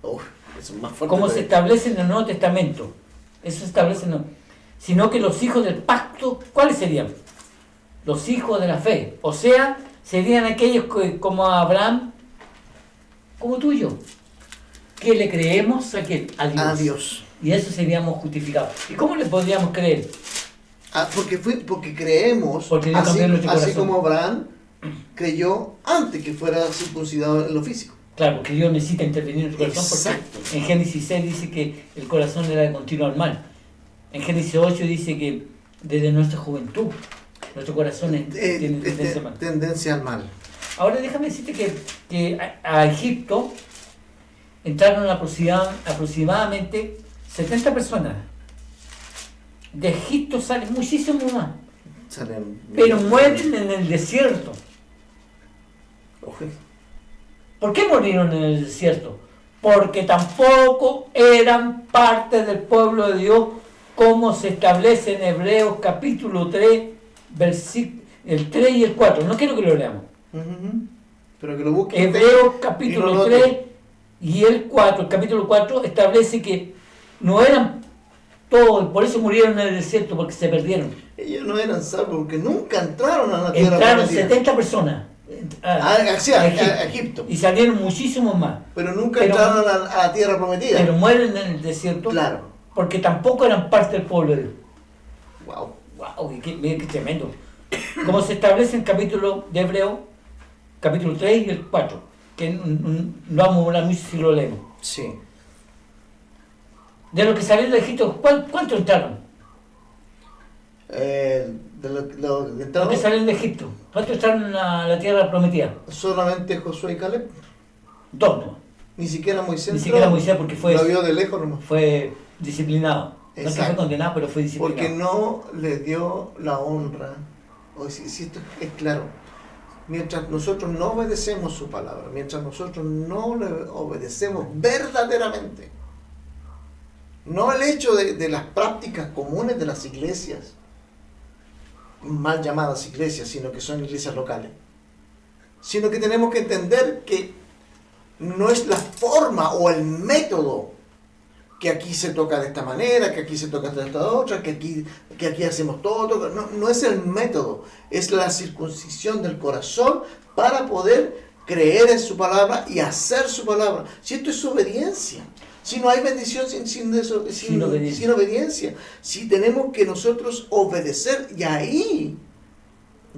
Uf, eso es más fuerte. Como se todavía. establece en el Nuevo Testamento. Eso se establece sino que los hijos del pacto, ¿cuáles serían? Los hijos de la fe. O sea, serían aquellos que, como Abraham, como tú y yo, que le creemos a Dios. A Dios. Y eso seríamos justificados. ¿Y cómo le podríamos creer? Porque creemos, Porque Dios cambió nuestro así corazón. como Abraham creyó antes que fuera circuncidado en lo físico. Claro, porque Dios necesita intervenir en tu corazón. Exacto. Porque en Génesis 6 dice que el corazón era de continuo al mal. En Génesis 8 dice que desde nuestra juventud nuestro corazón tiene tendencia al mal. Tendencia al mal. Ahora déjame decirte que a Egipto entraron aproximadamente 70 personas. De Egipto salen muchísimos más, Salen, pero mueren en el desierto. Oje. ¿Por qué murieron en el desierto? Porque tampoco eran parte del pueblo de Dios, como se establece en Hebreos capítulo 3, el 3 y el 4. No quiero que lo leamos. Ujú. Pero que lo busquen. Hebreos Y capítulo lo 3 y el 4, el capítulo 4 establece que no eran Todos, por eso murieron en el desierto, porque se perdieron. Ellos no eran salvos porque nunca entraron a la tierra Entraron prometida. 70 personas A Egipto. y salieron muchísimos más. Pero nunca entraron a la tierra prometida. Pero mueren en el desierto, Claro. porque tampoco eran parte del pueblo de Dios. Wow. ¡Wow! Miren qué tremendo. Como se establece en el capítulo de Hebreo, capítulo 3 y el 4, que no vamos a hablar mucho si lo leemos. Sí. De los que salieron de Egipto, ¿cuántos entraron? Los Los que salieron de Egipto, ¿cuántos entraron a la tierra prometida? solamente Josué y Caleb. Dos, ¿no? Ni siquiera Moisés. Ni siquiera Moisés, porque lo vio de lejos nomás. fue disciplinado. No que Exacto. fue condenado, pero fue disciplinado. Porque no le dio la honra. O si esto es claro. Mientras nosotros no obedecemos su palabra, mientras nosotros no le obedecemos verdaderamente, no el hecho de las prácticas comunes de las iglesias, mal llamadas iglesias, sino que son iglesias locales, sino que tenemos que entender que no es la forma o el método que aquí se toca de esta manera, que aquí se toca de esta otra, que aquí hacemos todo. No es el método, es la circuncisión del corazón para poder creer en su palabra y hacer su palabra. Si esto es obediencia, si no hay bendición sin obediencia, si tenemos que nosotros obedecer, y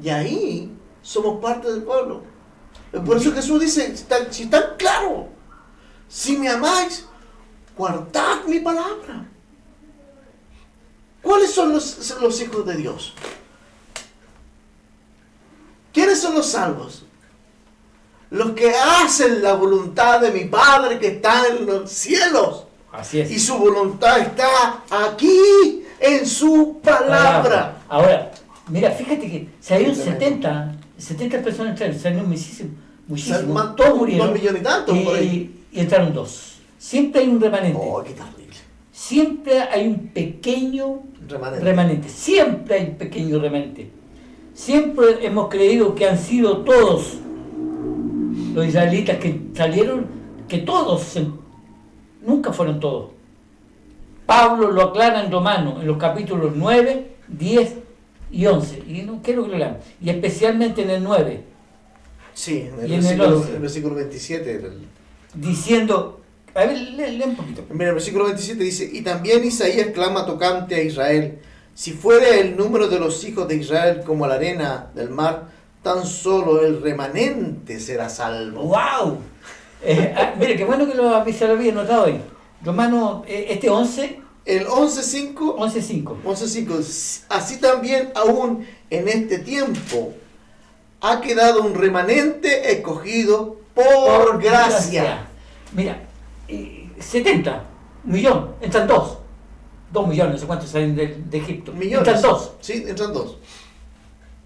ahí somos parte del pueblo. Por eso Jesús dice, si está claro, si me amáis, guardad mi palabra. ¿Cuáles son los hijos de Dios? ¿Quiénes son los salvos? Los que hacen la voluntad de mi Padre que está en los cielos. Así es. Y su voluntad está aquí, en su palabra. Ahora, mira, fíjate que salieron Tremendo. 70 personas entraron, salieron muchísimo. Todos murieron. 2 millones y tantos por ahí. Y entraron dos. Siempre hay un remanente. Oh, qué terrible. Siempre hay un pequeño remanente. Siempre hay un pequeño remanente. Siempre hemos creído que han sido todos los israelitas que salieron, que todos, nunca fueron todos. Pablo lo aclara en Romanos, en los capítulos 9, 10 y 11. Y no quiero que lo lean. Y especialmente en el 9. Sí, en Y en el versículo 27. Diciendo, a ver, lee un poquito. Mira, el versículo 27 dice, y también Isaías clama tocante a Israel, si fuere el número de los hijos de Israel como la arena del mar, tan solo el remanente será salvo. ¡Wow! Mire, qué bueno que lo había notado hoy. Romano, 11. El 11.5, 11.5. así también aún en este tiempo ha quedado un remanente escogido por gracia. Mira, 70, 1 millón, entran 2 millones, no sé cuántos salen de Egipto. Millones. Entran 2. Sí, entran 2.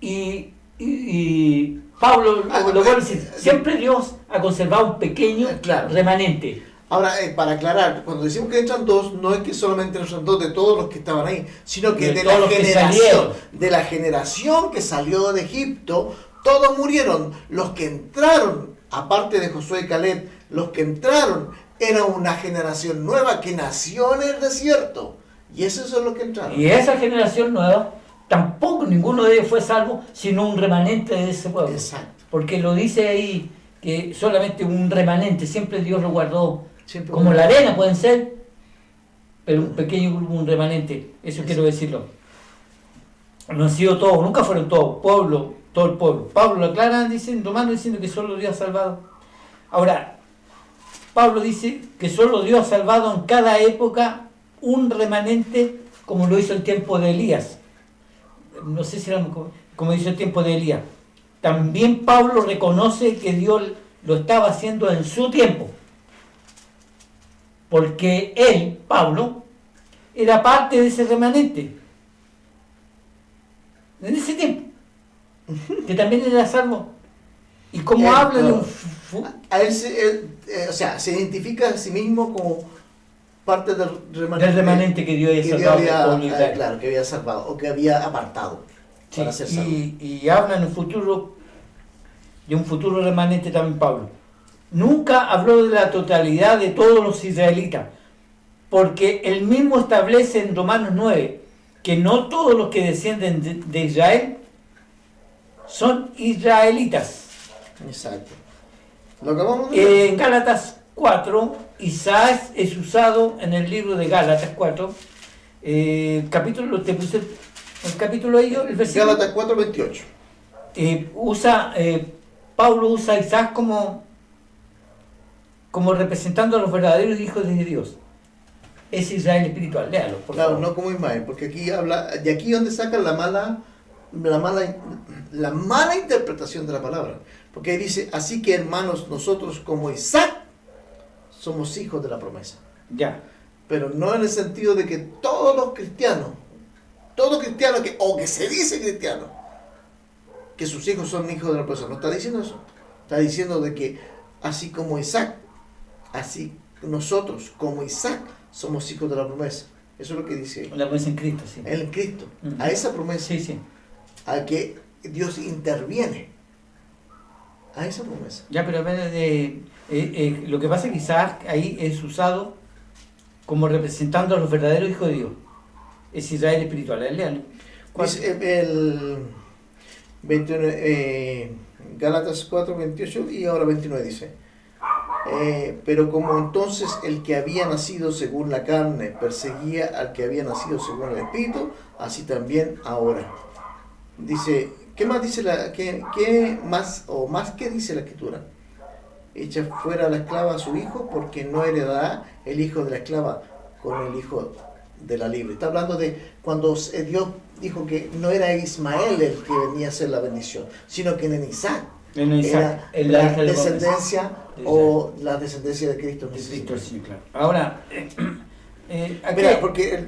Y Pablo lo vuelve a decir, siempre Dios ha conservado un pequeño remanente. Ahora, para aclarar, cuando decimos que entran 2, no es que solamente entran 2 de todos los que estaban ahí, sino que de la generación que salió de Egipto, todos murieron. Los que entraron, aparte de Josué y Caleb, los que entraron era una generación nueva que nació en el desierto. Y esos son los que entraron. Y esa generación nueva, tampoco ninguno de ellos fue salvo, sino un remanente de ese pueblo. Exacto. Porque lo dice ahí, que solamente un remanente, siempre Dios lo guardó. Siempre Como la arena pueden ser, pero un pequeño grupo, un remanente. Eso quiero decirlo. No han sido todos, nunca fueron todos, todo el pueblo. Pablo lo aclara diciendo que solo Dios ha salvado. Ahora, Pablo dice que solo Dios ha salvado en cada época un remanente, como lo hizo el tiempo de Elías. No sé si era como hizo el tiempo de Elías. También Pablo reconoce que Dios lo estaba haciendo en su tiempo. Porque él, Pablo, era parte de ese remanente. En ese tiempo. Que también era salvo. Y como habla de un... A él se identifica a sí mismo como parte del remanente que Dios había salvado. Claro, que había salvado o que había apartado para ser salvo. Y habla en el futuro, de un futuro remanente también Pablo. Nunca habló de la totalidad de todos los israelitas, porque él mismo establece en Romanos 9 que no todos los que descienden de Israel son israelitas. Exacto. Lo que vamos a ver. En Gálatas 4, Isaac es usado en el libro de Gálatas 4, capítulo, te puse el capítulo ahí, el versículo. Gálatas 4:28. Pablo usa a Isaac como representando a los verdaderos hijos de Dios. Es Israel espiritual, léalo, por Claro, favor. no como Ismael, porque aquí habla, de aquí donde sacan la mala interpretación de la palabra. Porque ahí dice, así que hermanos, nosotros como Isaac somos hijos de la promesa. Ya. Pero no en el sentido de que todos los cristianos, que se dice cristiano, que sus hijos son hijos de la promesa. No está diciendo eso. Está diciendo de que así como Isaac, así nosotros como Isaac somos hijos de la promesa. Eso es lo que dice ahí. La promesa en Cristo, sí. En Cristo. Ujú. A esa promesa. Sí, sí. A que Dios interviene. A esa promesa. Ya, pero lo que pasa es que Isaac ahí es usado como representando a los verdaderos hijos de Dios. Es Israel espiritual. Léalo. Dice el 21, Gálatas 4:28 y ahora 29 dice, pero como entonces el que había nacido según la carne perseguía al que había nacido según el espíritu, así también ahora. Dice, ¿qué más dice qué dice la escritura? Echa fuera a la esclava a su hijo, porque no heredará el hijo de la esclava con el hijo de la libre. Está hablando de cuando Dios dijo que no era Ismael el que venía a ser la bendición, sino que en Isaac era la descendencia o la descendencia de Cristo. De Cristo, sí, claro. Ahora, aquí, mira,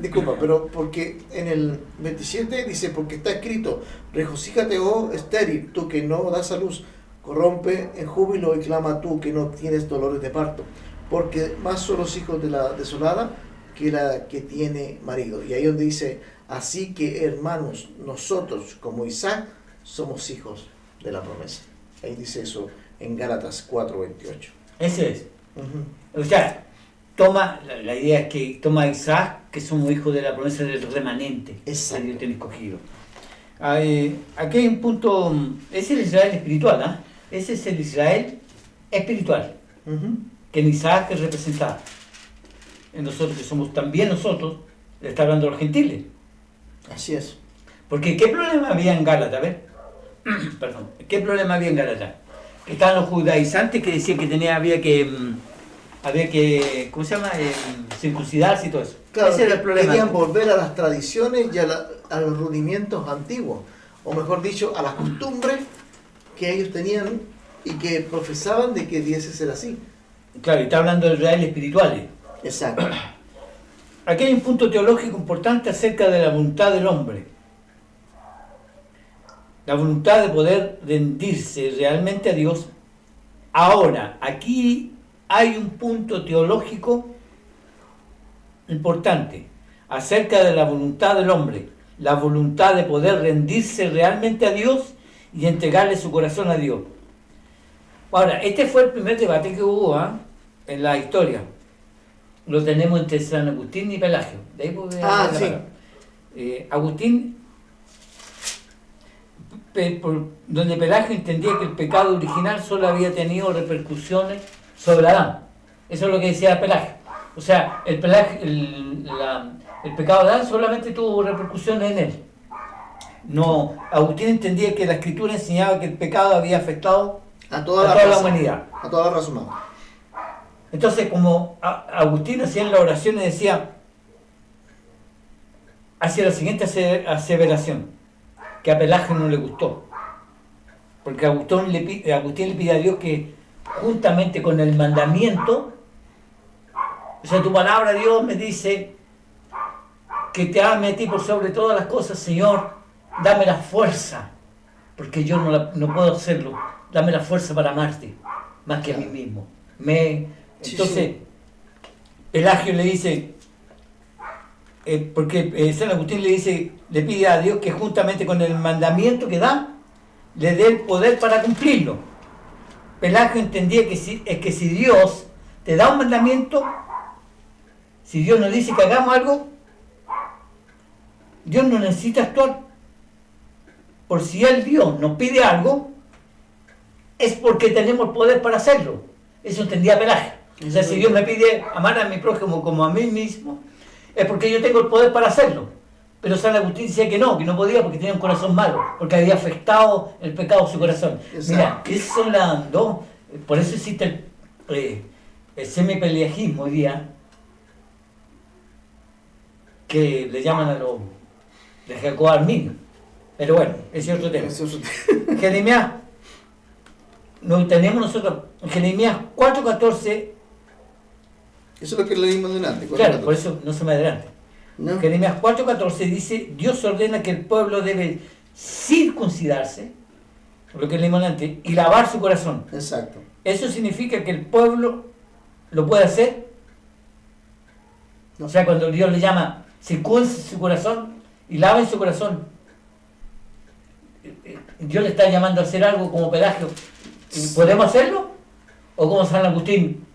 disculpa, pero porque en el 27 dice, porque está escrito, regocíjate, oh estéril, tú que no das a luz, corrompe en júbilo y clama tú que no tienes dolores de parto, porque más son los hijos de la desolada que la que tiene marido. Y ahí donde dice, así que hermanos, nosotros como Isaac somos hijos de la promesa. Ahí dice eso en Gálatas 4:28. ese es. Uh-huh. O sea, la idea es que toma a Isaac, que somos hijos de la promesa del remanente Exacto. que Dios tiene escogido. Aquí hay un punto, es el Israel espiritual, ¿ah? Ese es el Israel espiritual, Uh-huh. que en Isaac es representado. En nosotros, que somos también nosotros, le está hablando a los gentiles. Así es. Porque ¿qué problema había en Gálatas? A ver, perdón, ¿qué problema había en Gálatas? Que estaban los judaizantes que decían que había que, ¿cómo se llama? Circuncidarse y todo eso. Claro, Ese era el problema. querían volver a las tradiciones y a los rudimentos antiguos, o mejor dicho, a las costumbres que ellos tenían y que profesaban de que debiese ser así. Claro, y está hablando de Israel espirituales. Exacto. Aquí hay un punto teológico importante acerca de la voluntad del hombre. La voluntad de poder rendirse realmente a Dios. Ahora, aquí hay un punto teológico importante acerca de la voluntad del hombre. La voluntad de poder rendirse realmente a Dios y entregarle su corazón a Dios. Ahora, este fue el primer debate que hubo en la historia. Lo tenemos entre San Agustín y Pelagio. De ahí sí. Agustín, donde Pelagio entendía que el pecado original solo había tenido repercusiones sobre Adán. Eso es lo que decía Pelagio. O sea, el pecado de Adán solamente tuvo repercusiones en él. No, Agustín entendía que la Escritura enseñaba que el pecado había afectado A toda la humanidad. A toda la raza humana. Entonces, como Agustín hacía en la oración y decía, hacía la siguiente aseveración, que a Pelagio no le gustó. Porque Agustín le pide a Dios que, juntamente con el mandamiento, o sea, tu palabra, Dios, me dice que te ame a ti por sobre todas las cosas, Señor, dame la fuerza, porque yo no puedo hacerlo, dame la fuerza para amarte, más que a mí mismo. Entonces, Pelagio le dice, porque San Agustín le pide a Dios que juntamente con el mandamiento que da, le dé el poder para cumplirlo. Pelagio entendía que si Dios te da un mandamiento, Si Dios nos dice que hagamos algo, Dios no necesita actuar. Por si Dios nos pide algo, es porque tenemos el poder para hacerlo. Eso entendía Pelagio. O sea, si Dios me pide amar a mi prójimo como a mí mismo, es porque yo tengo el poder para hacerlo. Pero San Agustín decía que no podía porque tenía un corazón malo, porque había afectado el pecado a su corazón. Mira, esas son las dos. Por eso existe el semipelagismo hoy día, que le llaman a los de Jacob Arminio. Pero bueno, ese es otro tema. Jeremías, no tenemos nosotros, en Jeremías 4:14. Eso es lo que leímos delante. Claro, por eso no se me adelante. No. Jeremías 4:14 dice, Dios ordena que el pueblo debe circuncidarse, lo que leímos antes, y lavar su corazón. Exacto. ¿Eso significa que el pueblo lo puede hacer? No. O sea, cuando Dios le llama, circuncide su corazón y laven su corazón, Dios le está llamando a hacer algo como Pelagio. ¿Podemos hacerlo? ¿O como San Agustín?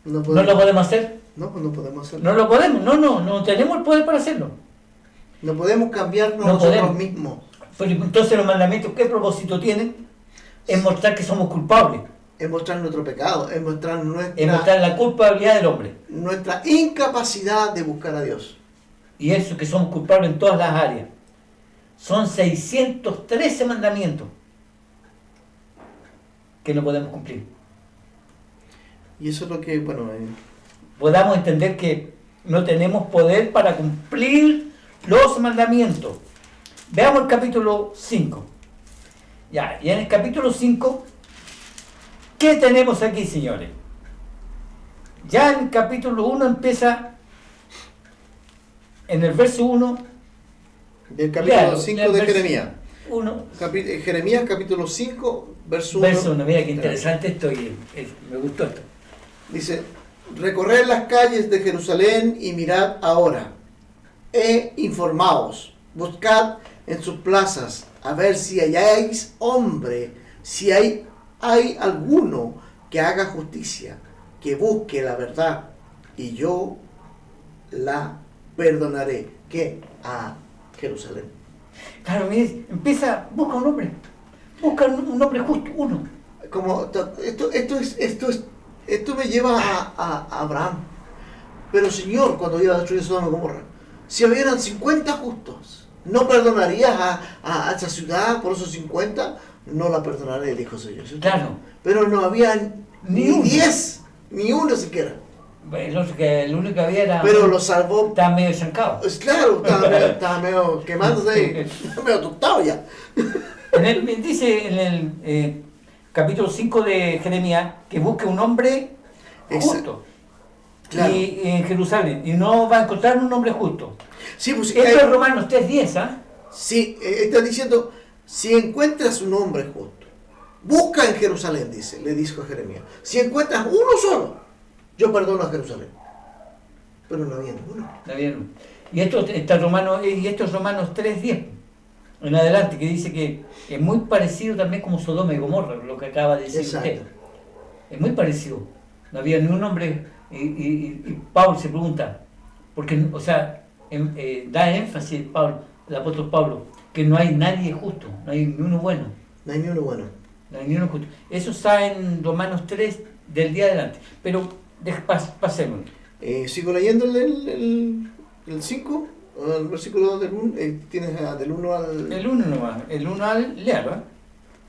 ¿No lo podemos hacer? No, pues no podemos hacerlo. No lo podemos, no tenemos el poder para hacerlo. No podemos cambiarnos No nosotros podemos. mismos. Pero entonces los mandamientos, ¿qué propósito tienen? Es mostrar que somos culpables. Es mostrar nuestro pecado, es mostrar Es mostrar la culpabilidad del hombre. nuestra incapacidad de buscar a Dios. Y eso, que somos culpables en todas las áreas. Son 613 mandamientos que no podemos cumplir. Y eso es lo que, bueno, Podamos entender que no tenemos poder para cumplir los mandamientos. Veamos el capítulo 5. Ya, y en el capítulo 5, ¿qué tenemos aquí, señores? Ya en el capítulo 1 empieza, en el verso 1, del capítulo léalo, 5 lea de el verso Jeremías. 1. Jeremías capítulo 5, verso 1. Verso 1, mira qué interesante esto, me gustó esto. Dice, recorred las calles de Jerusalén y mirad ahora, informaos, buscad en sus plazas, a ver si halláis hombre, si hay alguno que haga justicia, que busque la verdad, y yo la perdonaré. ¿Qué? A Jerusalén. Claro, mire, empieza, busca un hombre justo, uno. Como esto me lleva a Abraham. Pero Señor, cuando iba a destruir Sodoma y Gomorra, si hubieran 50 justos, ¿no perdonarías a esa ciudad por esos 50? No la perdonaré, dijo el Señor. ¿Cierto? Claro. Pero no había ni uno. 10, ni uno siquiera. El único que había era... Pero lo salvó. Estaba medio chancado. Pues claro, estaba medio quemándose, estaba medio tostado ya. Dice en el capítulo 5 de Jeremías que busque un hombre justo. Claro. Y en Jerusalén. Y no va a encontrar un hombre justo. Sí, pues, Esto es Romanos 3:10, ¿ah? Sí, está diciendo, si encuentras un hombre justo, busca en Jerusalén, le dijo a Jeremías. Si encuentras uno solo, yo perdono a Jerusalén. Pero no había ninguno. No había uno. Y esto es Romanos 3:10 en adelante, que dice que es muy parecido también como Sodoma y Gomorra, lo que acaba de decir Exacto. usted. Es muy parecido. No había ni un hombre. Y Pablo se pregunta, porque, o sea, da énfasis el apóstol Pablo, que no hay nadie justo, no hay ni uno bueno. No hay ni uno bueno. No hay ni uno justo. Eso está en Romanos 3 del día adelante. Pero pasemos. Sigo leyendo el 5, el versículo del 1, tienes del 1 al... El 1 nomás, el 1 al leerlo,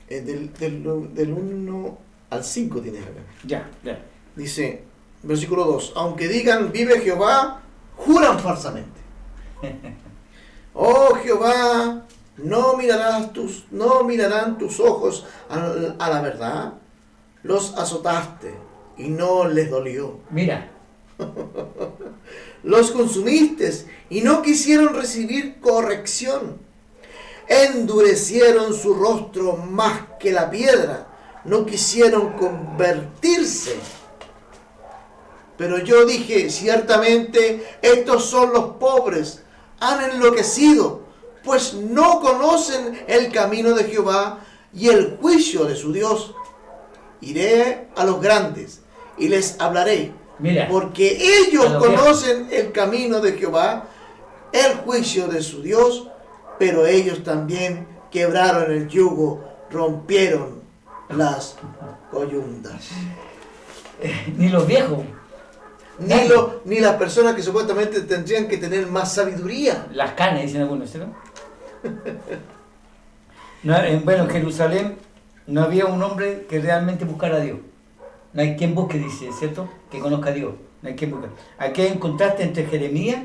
¿eh? Del 1 al 5 tienes acá. Ya. Dice, versículo 2, aunque digan, vive Jehová, juran falsamente. Oh Jehová, no mirarán tus ojos a la verdad. Los azotaste y no les dolió. Mira, Los consumiste y no quisieron recibir corrección. Endurecieron su rostro más que la piedra. No quisieron convertirse. Pero yo dije, ciertamente estos son los pobres, han enloquecido, pues no conocen el camino de Jehová y el juicio de su Dios. Iré a los grandes y les hablaré, Mira, porque ellos a lo viejo. conocen el camino de Jehová, el juicio de su Dios, pero ellos también quebraron el yugo, rompieron las coyundas. Ni los viejos, Ni las personas que supuestamente tendrían que tener más sabiduría. las canas, dicen algunos, ¿cierto? Bueno, en Jerusalén no había un hombre que realmente buscara a Dios. No hay quien busque, dice, ¿cierto? Que conozca a Dios. No hay quien busque. Aquí hay un contraste entre Jeremías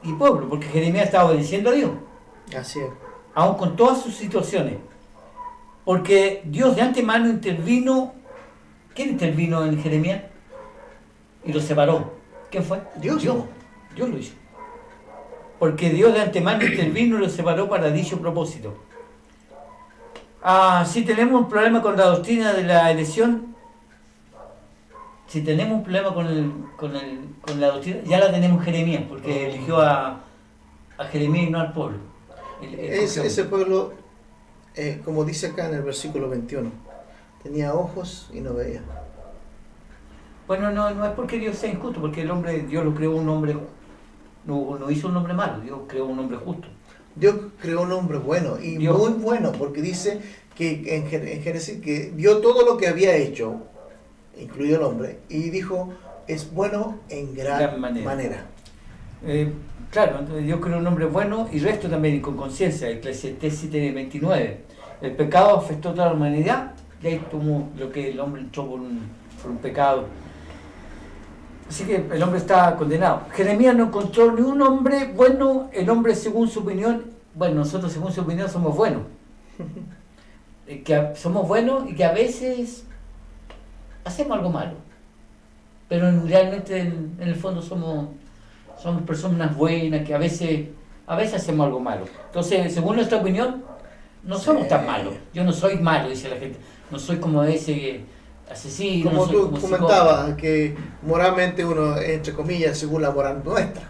y pueblo, porque Jeremías estaba obedeciendo a Dios, Así es. aun con todas sus situaciones. Porque Dios de antemano intervino. ¿Quién intervino en Jeremías? Y lo separó. ¿Quién fue? Dios. Dios lo hizo. Porque Dios de antemano intervino y lo separó para dicho propósito. Si tenemos un problema con la doctrina de la elección, si tenemos un problema con la doctrina, ya la tenemos Jeremías, porque eligió a Jeremías y no al pueblo. Ese pueblo, como dice acá en el versículo 21, tenía ojos y no veía. Bueno, no es porque Dios sea injusto, porque Dios lo creó un hombre, no hizo un hombre malo, Dios creó un hombre justo. Dios creó un hombre bueno, y Dios. muy bueno, porque dice que en Génesis que vio todo lo que había hecho, incluido el hombre, y dijo, es bueno en gran manera. Claro, entonces Dios creó un hombre bueno y resto también con conciencia. Eclesiastés 7:29. El pecado afectó a toda la humanidad y ahí tomó lo que el hombre entró por un pecado. Así que el hombre está condenado. Jeremías no encontró ni un hombre bueno, el hombre según su opinión. Bueno, nosotros según su opinión somos buenos. Que somos buenos y que a veces hacemos algo malo. Pero realmente en el fondo somos personas buenas que a veces hacemos algo malo. Entonces, según nuestra opinión, no somos tan malos. Yo no soy malo, dice la gente. No soy como ese asesino. Como no soy tú como comentabas, que moralmente uno, entre comillas, según la moral nuestra.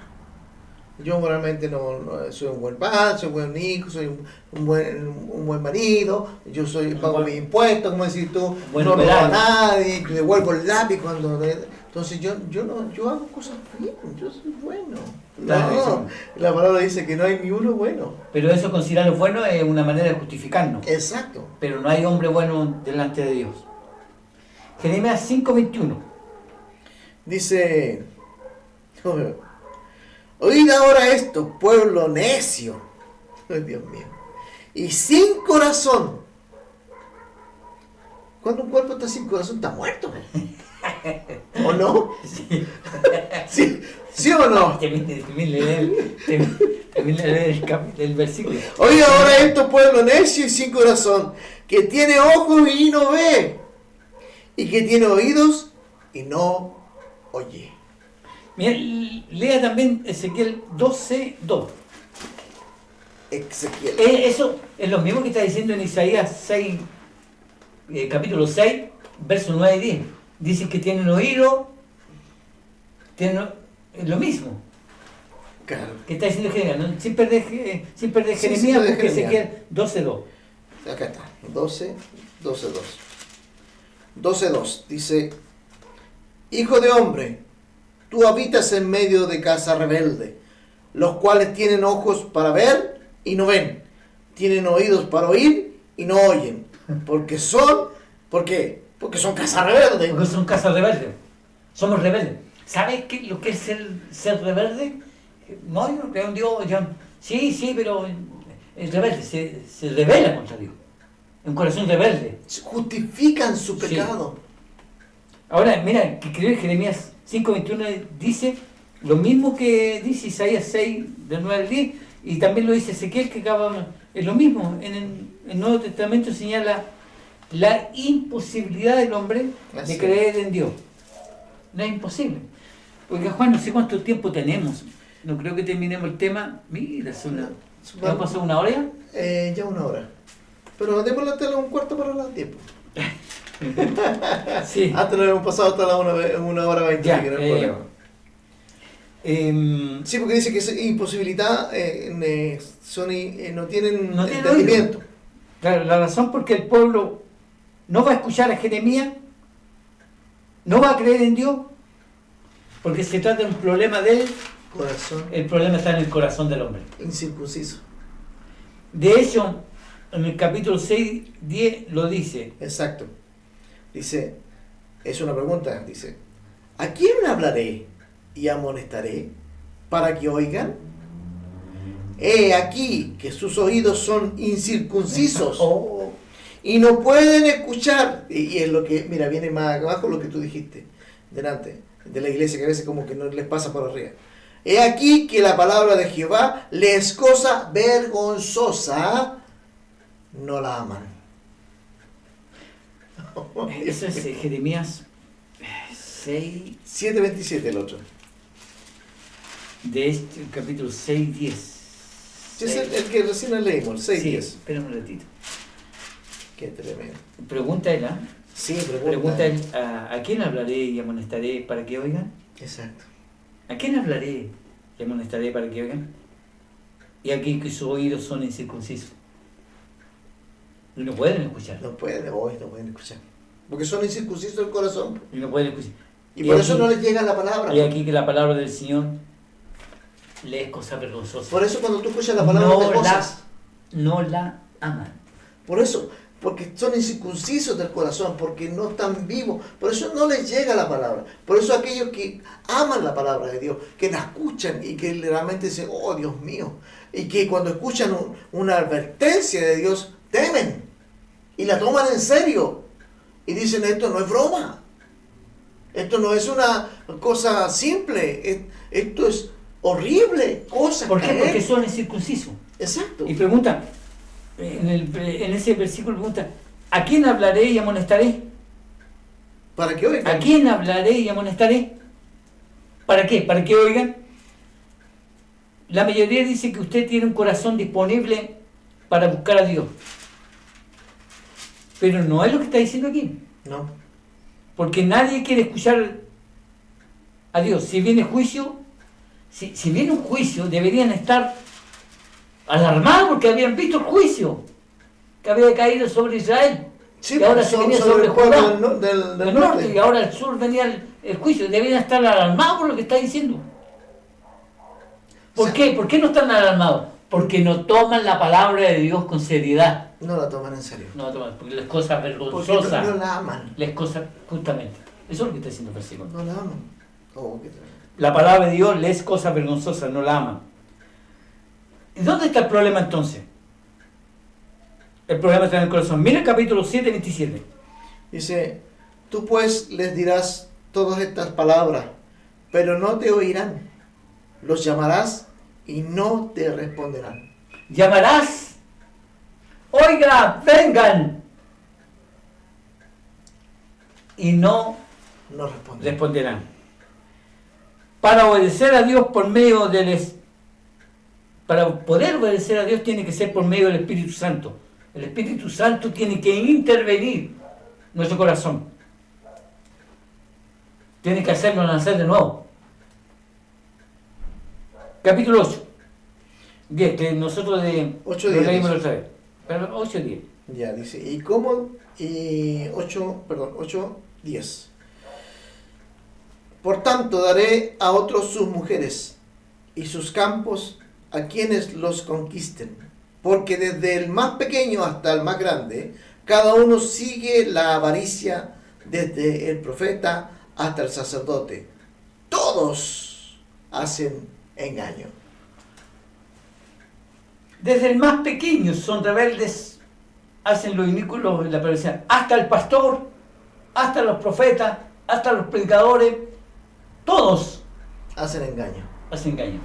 Yo moralmente no soy un buen padre, soy un buen hijo, soy un buen marido, yo pago mis impuestos, como decís tú, no robo a nadie, devuelvo el lápiz cuando... Entonces yo hago cosas bien, yo soy bueno. No, la palabra dice que no hay ni uno bueno. Pero eso considerarlo bueno es una manera de justificarnos. Exacto. Pero no hay hombre bueno delante de Dios. Jeremías 5:21. Dice, oíd ahora esto, pueblo necio, ay, Dios mío, y sin corazón. Cuando un cuerpo está sin corazón, está muerto. ¿O no? Sí. ¿Sí o no? También leer el versículo. Oye, ahora esto pueblo necio y sin corazón, que tiene ojos y no ve, y que tiene oídos y no oye. Mira, lea también Ezequiel 12:2. Ezequiel. Eso es lo mismo que está diciendo en Isaías 6, capítulo 6, versos 9 y 10. Dice que tienen oído, lo mismo. Claro. Que está diciendo Jeremías, ¿no? Sin perder Jeremías, perder porque Jeremías. Ezequiel 12:2. Acá está, 12:2. Dice, hijo de hombre, tú habitas en medio de casa rebelde, los cuales tienen ojos para ver y no ven, tienen oídos para oír y no oyen, ¿por qué? Porque son casa rebelde. Porque son casas rebeldes. Somos rebeldes. ¿Sabes lo que es ser rebelde? No, yo no creo en Dios. Sí, pero el rebelde se rebela contra Dios. Un corazón rebelde. Justifican su Sí. pecado. Ahora, mira, que creo que Jeremías 5:21 dice lo mismo que dice Isaías 6, del 9 al 10, y también lo dice Ezequiel, que acaba, es lo mismo. En el Nuevo Testamento señala la imposibilidad del hombre Así de creer en Dios. No es imposible. Porque Juan, no sé cuánto tiempo tenemos. No creo que terminemos el tema. Mira, ¿ya ha pasado una hora ya? Ya 1 hora. Pero démosle hasta un cuarto para las 10. Sí. Antes lo hemos pasado hasta la 1 hora 20, Ya, que no hay problema. Sí, porque dice que es imposibilidad, no tienen No tienen entendimiento. Claro, la razón por que el pueblo no va a escuchar a Jeremías, no va a creer en Dios, Porque se trata de un problema del... Corazón El problema está en el corazón del hombre. incircunciso. De hecho, en el capítulo 6, 10 lo dice. Exacto. Dice, es una pregunta, dice, ¿a quién hablaré y amonestaré para que oigan? He aquí que sus oídos son incircuncisos Oh, y no pueden escuchar. Y es lo que, mira, viene más abajo lo que tú dijiste, delante de la iglesia, que a veces como que no les pasa por arriba. He aquí que la palabra de Jehová les es cosa vergonzosa, no la aman. eso es Jeremías 6, 7:27 el otro. de este capítulo 6, 10. Sí, es el que recién leímos, el 6:10. Sí, espérame un ratito. Qué tremendo. Pregunta él, ¿ah? Sí, Pregunta él, ¿a quién hablaré y amonestaré para que oigan? Exacto. ¿A quién hablaré y amonestaré para que oigan? Y aquí que sus oídos son incircuncisos. Y no pueden escuchar. No pueden escuchar. Porque son incircuncisos el corazón. Y no pueden escuchar. Y por eso aquí- no les llega la palabra. Y aquí que la palabra del Señor le es cosa vergonzosa. Por eso cuando tú escuchas la palabra de cosas, no la aman. por eso, porque son incircuncisos del corazón, porque no están vivos, por eso no les llega la palabra. Por eso aquellos que aman la palabra de Dios, que la escuchan y que realmente dicen, oh Dios mío, y que cuando escuchan una advertencia de Dios, temen y la toman en serio y dicen, esto no es broma, esto no es una cosa simple, esto es horrible, cosa. ¿Por qué? Porque son incircuncisos. Exacto. Y pregunta, en ese versículo pregunta, ¿a quién hablaré y amonestaré? Para que oigan. ¿A quién hablaré y amonestaré? ¿Para qué? ¿Para que oigan? La mayoría dice que usted tiene un corazón disponible para buscar a Dios. Pero no es lo que está diciendo aquí. No. Porque nadie quiere escuchar a Dios. Si viene juicio, si viene un juicio, deberían estar alarmados porque habían visto el juicio que había caído sobre Israel. Sí, y ahora porque se son venía sobre sobre el pueblo Judá, del del norte, y ahora al sur venía el juicio. Deberían estar alarmados por lo que está diciendo. ¿Por O sea, qué? ¿Por qué no están alarmados? Porque no toman la palabra de Dios con seriedad. No la toman en serio. No la toman, porque les cosa Porque vergonzosa. no la aman. Les cosa, justamente. Eso es lo que está diciendo el versículo. No la aman. Oh, qué tremendo. La palabra de Dios les es cosa vergonzosa, no la aman. ¿Y dónde está el problema entonces? El problema está en el corazón. Mira el capítulo 7, 27. Dice, tú pues les dirás todas estas palabras, pero no te oirán. Los llamarás y no te responderán. Llamarás, oiga, vengan. Y no No responderán. responderán. Para obedecer a Dios por medio para poder obedecer a Dios tiene que ser por medio del Espíritu Santo. El Espíritu Santo tiene que intervenir en nuestro corazón. Tiene que hacerlo nacer de nuevo. Capítulo 8. 10, que nosotros 8, lo 10, leímos la dice. otra vez. Pero 8, 10. Ya, dice, ¿y cómo? Y 8, 10. Por tanto, daré a otros sus mujeres y sus campos a quienes los conquisten. Porque desde el más pequeño hasta el más grande, cada uno sigue la avaricia, desde el profeta hasta el sacerdote. Todos hacen engaño. Desde el más pequeño son rebeldes, hacen lo inicuo y la perversidad. Hasta el pastor, hasta los profetas, hasta los predicadores, todos Hacen engaño. hacen engaño.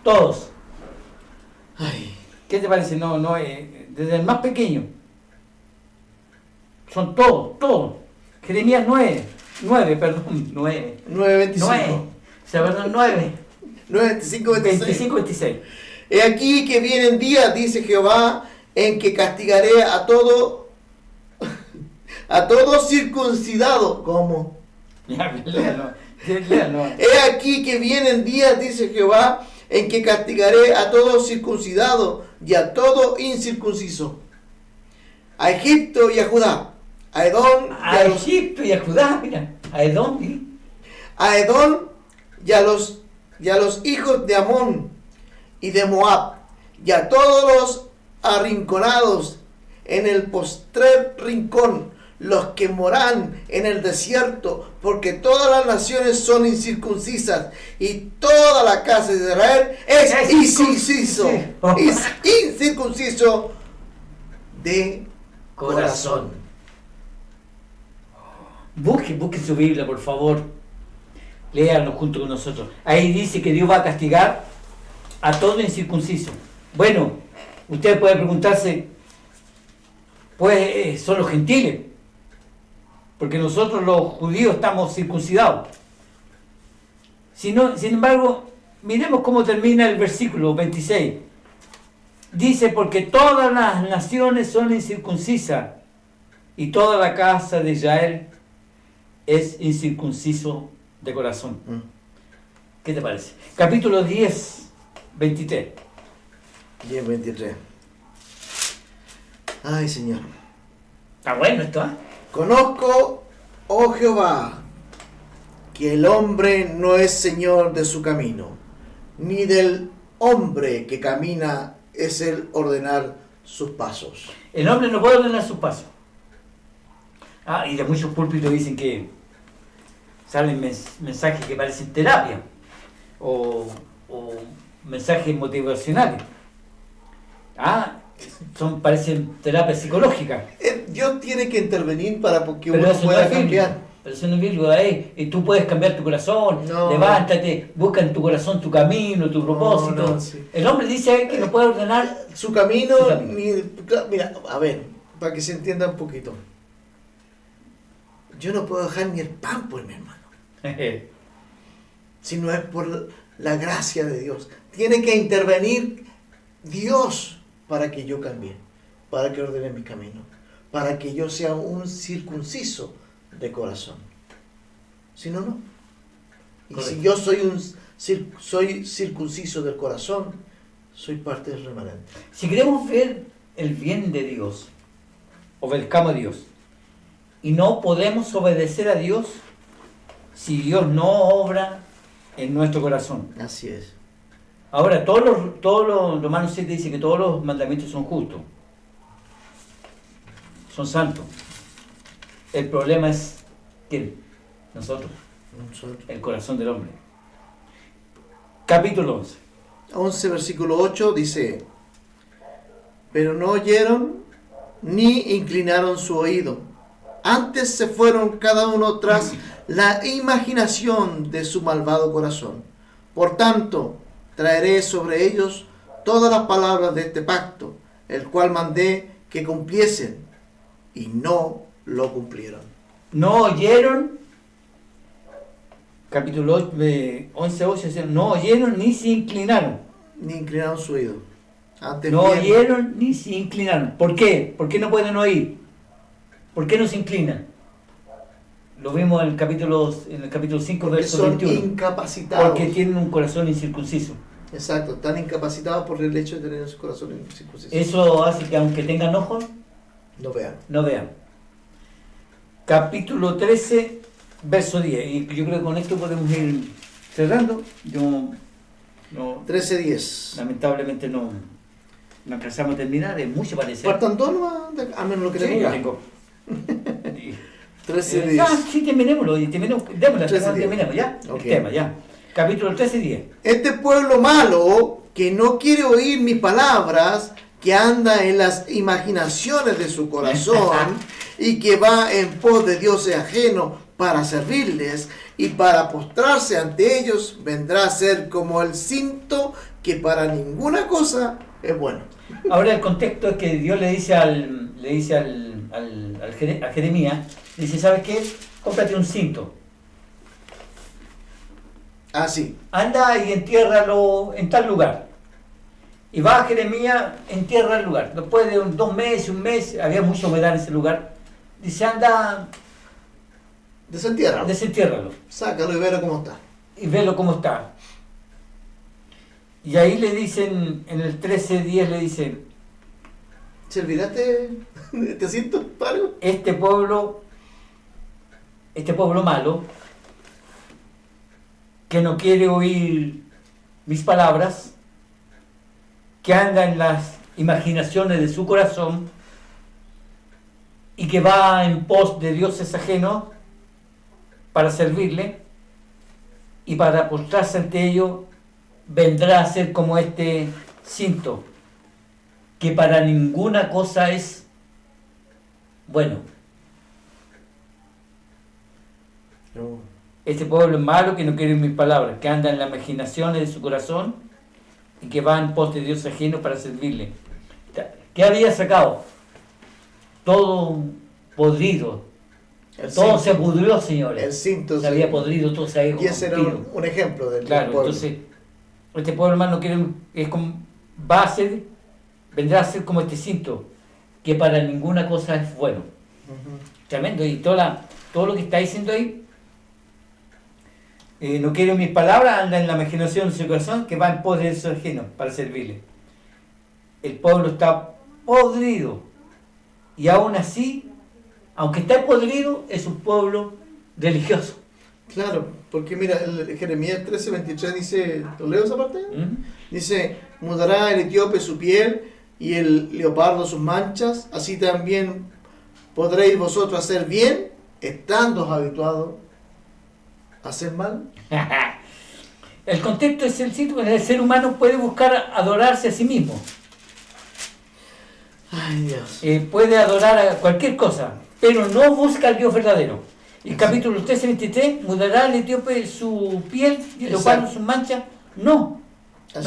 Todos. Ay, ¿Qué te parece? Desde el más pequeño. Son todos. Jeremías 9. 9:25. 9. 9:25, 25, 26. He aquí que vienen días, dice Jehová, en que castigaré a todo circuncidado. ¿Cómo? Ya, léalo. He aquí que vienen días, dice Jehová, en que castigaré a todo circuncidado y a todo incircunciso. A Egipto y a Judá. A Edom y A Egipto y a Judá, mira. A Edom, ¿sí? a Edom y a los hijos de Amón y de Moab, y a todos los arrinconados en el postrer rincón, los que moran en el desierto, porque todas las naciones son incircuncisas, y toda la casa de Israel es incircunciso, incircunciso de corazón. Busque su Biblia, por favor. Léanlo junto con nosotros. Ahí dice que Dios va a castigar a todo incircunciso. Bueno, usted puede preguntarse, pues son los gentiles, porque nosotros los judíos estamos circuncidados. Sin embargo, miremos cómo termina el versículo 26. Dice, porque todas las naciones son incircuncisas, y toda la casa de Israel es incircunciso de corazón. ¿Qué te parece? Capítulo 10, 23. 10, 23. Ay, Señor. Está bueno esto, ¿eh? Conozco, oh Jehová, que el hombre no es señor de su camino, ni del hombre que camina es el ordenar sus pasos. El hombre no puede ordenar sus pasos. Y de muchos púlpitos dicen que salen mensajes que parecen terapia o mensajes motivacionales. Parecen terapias psicológicas. Dios tiene que intervenir para que Pero uno eso pueda no es cambiar. bíblico. Pero eso no es bíblico. Y tú puedes cambiar tu corazón. No. Levántate, busca en tu corazón tu camino, tu propósito. No, sí. El hombre dice que no puede ordenar. Su camino, Su camino. mira, a ver, para que se entienda un poquito. Yo no puedo dejar ni el pan por mi hermano, si no es por la gracia de Dios. Tiene que intervenir Dios para que yo cambie, para que ordene mi camino, para que yo sea un circunciso de corazón. Si no, no. Y Correcto. si yo soy circunciso del corazón, soy parte del remanente. Si queremos ver el bien de Dios, obedezcamos a Dios. Y no podemos obedecer a Dios si Dios no obra en nuestro corazón. Así es. Ahora, todos los Romanos 7 dice que todos los mandamientos son justos, son santos. El problema es ¿quién? Nosotros, el corazón del hombre. Capítulo 11. 11, versículo 8 dice: pero no oyeron ni inclinaron su oído. Antes se fueron cada uno tras la imaginación de su malvado corazón. Por tanto, traeré sobre ellos todas las palabras de este pacto, el cual mandé que cumpliesen, y no lo cumplieron. No oyeron, capítulo 11, 8, no oyeron ni se inclinaron. Ni inclinaron su oído. Antes No bien, oyeron ni se inclinaron. ¿Por qué? ¿Por qué no pueden oír? ¿Por qué no se inclinan? Lo vimos en el capítulo 5, porque verso son 21. incapacitados. Porque tienen un corazón incircunciso. Exacto, están incapacitados por el hecho de tener su corazón incircunciso. Eso hace que aunque tengan ojos, No vean. no vean. Capítulo 13, verso 10. Y yo creo que con esto podemos ir cerrando. Yo no, 13:10. lamentablemente no alcanzamos a terminar. Es mucho parecer. Faltan dos nomás, a menos lo que Sí, tengo yo acá. tengo. 13:10. Sí, terminémoslo. Y démosle, 13:10. terminemos ya. Ok. El tema, ya. Capítulo 13, 10. Este pueblo malo que no quiere oír mis palabras, que anda en las imaginaciones de su corazón y que va en pos de dioses ajenos para servirles y para postrarse ante ellos, vendrá a ser como el cinto que para ninguna cosa es bueno. Ahora el contexto es que Dios le dice a Jeremías, dice, ¿sabes qué? Cómprate un cinto. Así. Anda y entiérralo en tal lugar. Y va Jeremías, entierra el lugar. Después de 2 meses, un mes, había mucha humedad en ese lugar. Dice, anda, Desentiérralo. desentiérralo. Sácalo y verlo cómo está. Y velo cómo está. Y ahí le dicen, en el 13:10 le dicen, ¿Servirá este cinto para algo? este pueblo malo, que no quiere oír mis palabras, que anda en las imaginaciones de su corazón y que va en pos de dioses ajenos para servirle, y para postrarse ante ellos vendrá a ser como este cinto, que para ninguna cosa es bueno. No. Este pueblo es malo, que no quiere mis palabras, que anda en las imaginaciones de su corazón y que va en pos de Dios ajeno para servirle. ¿Qué había sacado? Todo podrido. Todo se pudrió, señores. El cinto se había podrido, todo se había corrompido. Y ese era un ejemplo del claro, pueblo. entonces, este pueblo, hermano, vendrá a ser como este cinto, que para ninguna cosa es bueno. Tremendo. Y todo lo que está diciendo ahí, no quiere mis palabras, anda en la imaginación de su corazón, que va en pos de eso ajeno para servirle. El pueblo está podrido, y aún así, aunque está podrido, es un pueblo religioso. Claro, porque mira, Jeremías 13:23 dice, ¿lo leo esa parte? Dice, mudará el etíope su piel y el leopardo sus manchas, así también podréis vosotros hacer bien, estando habituados a hacer mal. El contexto es el sitio donde el ser humano puede buscar adorarse a sí mismo. Ay, Dios. Puede adorar a cualquier cosa, pero no busca al Dios verdadero. El capítulo 13:23, mudará el etíope su piel y el leopardo sus manchas. No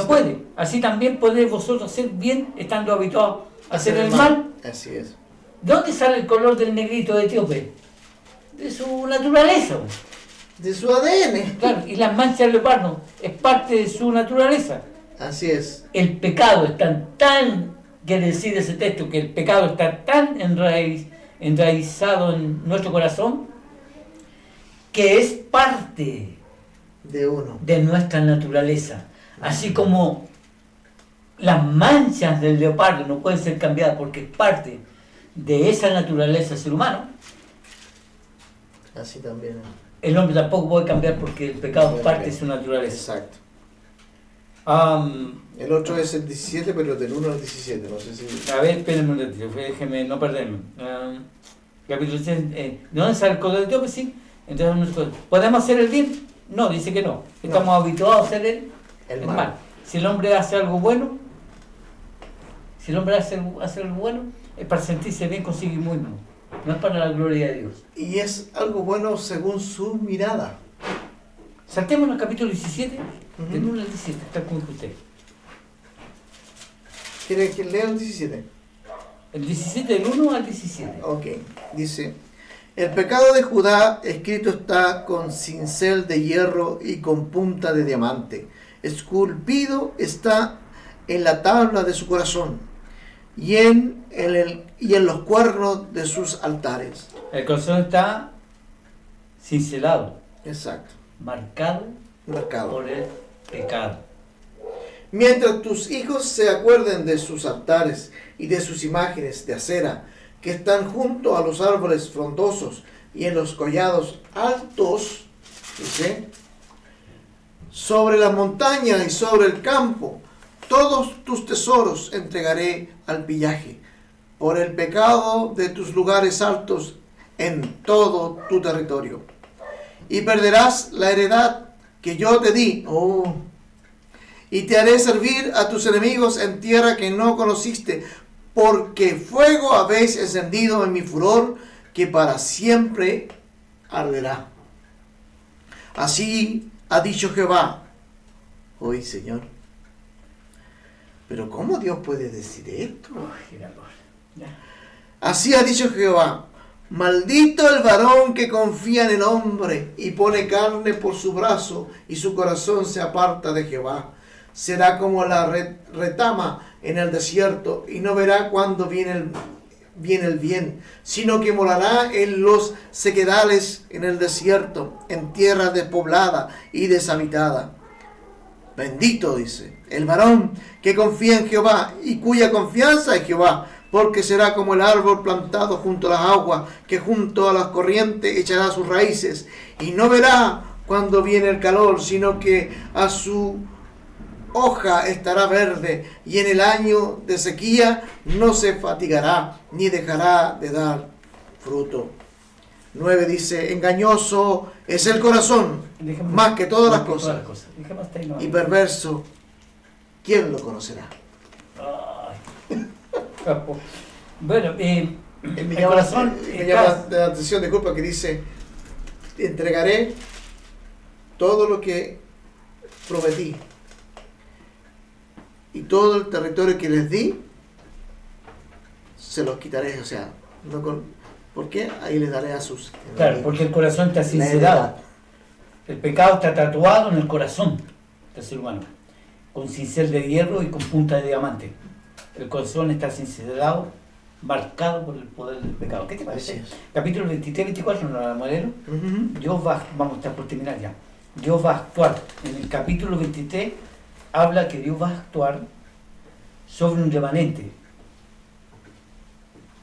puede. Así también podéis vosotros hacer bien, estando habituados a hacer el mal. Así es. ¿De dónde sale el color del negrito de etíope? De su naturaleza. De su ADN. Claro, y las manchas del leopardo es parte de su naturaleza. Así es. El pecado está quiere decir ese texto, que el pecado está tan enraizado en nuestro corazón, que es parte de uno, de nuestra naturaleza. Así como las manchas del leopardo no pueden ser cambiadas porque es parte de esa naturaleza del ser humano, así también el hombre tampoco puede cambiar porque el pecado es parte de su naturaleza. Exacto. El otro es el 17, pero del 1 al 17, no sé si... A ver, espérenme un ratito, déjenme no perderme. Capítulo 6, ¿de dónde sale el color de etíope? Sí. Entonces, ¿podemos hacer el bien? No, dice que no. Estamos habituados a hacer el mal. Si el hombre hace algo bueno, es para sentirse bien consigo mismo. No es para la gloria de Dios. Y es algo bueno según su mirada. Saltemos al capítulo 17, del 1 al 17, está como usted. ¿Quiere que lea el 17? El 17 del 1 al 17. Ok, dice: el pecado de Judá escrito está con cincel de hierro y con punta de diamante. Esculpido está en la tabla de su corazón y en los cuernos de sus altares. El corazón está cincelado. Exacto. Marcado por el pecado. Mientras tus hijos se acuerden de sus altares y de sus imágenes de acera que están junto a los árboles frondosos y en los collados altos, dice, sobre la montaña y sobre el campo, todos tus tesoros entregaré al pillaje, por el pecado de tus lugares altos en todo tu territorio. Y perderás la heredad que yo te di. Y te haré servir a tus enemigos en tierra que no conociste, porque fuego habéis encendido en mi furor, que para siempre arderá. Así ha dicho Jehová. Hoy, Señor. Pero ¿cómo Dios puede decir esto? Así ha dicho Jehová. Maldito el varón que confía en el hombre y pone carne por su brazo y su corazón se aparta de Jehová. Será como la retama en el desierto y no verá cuándo viene el bien, sino que morará en los sequedales en el desierto, en tierra despoblada y deshabitada. Bendito, dice, el varón que confía en Jehová y cuya confianza es Jehová, porque será como el árbol plantado junto a las aguas, que junto a las corrientes echará sus raíces, y no verá cuando viene el calor, sino que a su hoja estará verde, y en el año de sequía no se fatigará, ni dejará de dar fruto. 9 dice, engañoso es el corazón, más que todas las cosas, y perverso, ¿quién lo conocerá? Bueno, Me el llama corazón la atención, disculpa, que dice, entregaré todo lo que prometí, y todo el territorio que les di, se los quitaré, o sea, no ¿por qué? Ahí les daré a sus... Claro, porque el corazón está sincerado. El pecado está tatuado en el corazón del ser humano, con cincel de hierro y con punta de diamante. El corazón está sincerado, marcado por el poder del pecado. ¿Qué te parece? Capítulo 23, 24, ¿no, Moreno? Dios va, vamos a estar por terminar ya. Dios va a actuar. En el capítulo 23 habla que Dios va a actuar sobre un remanente.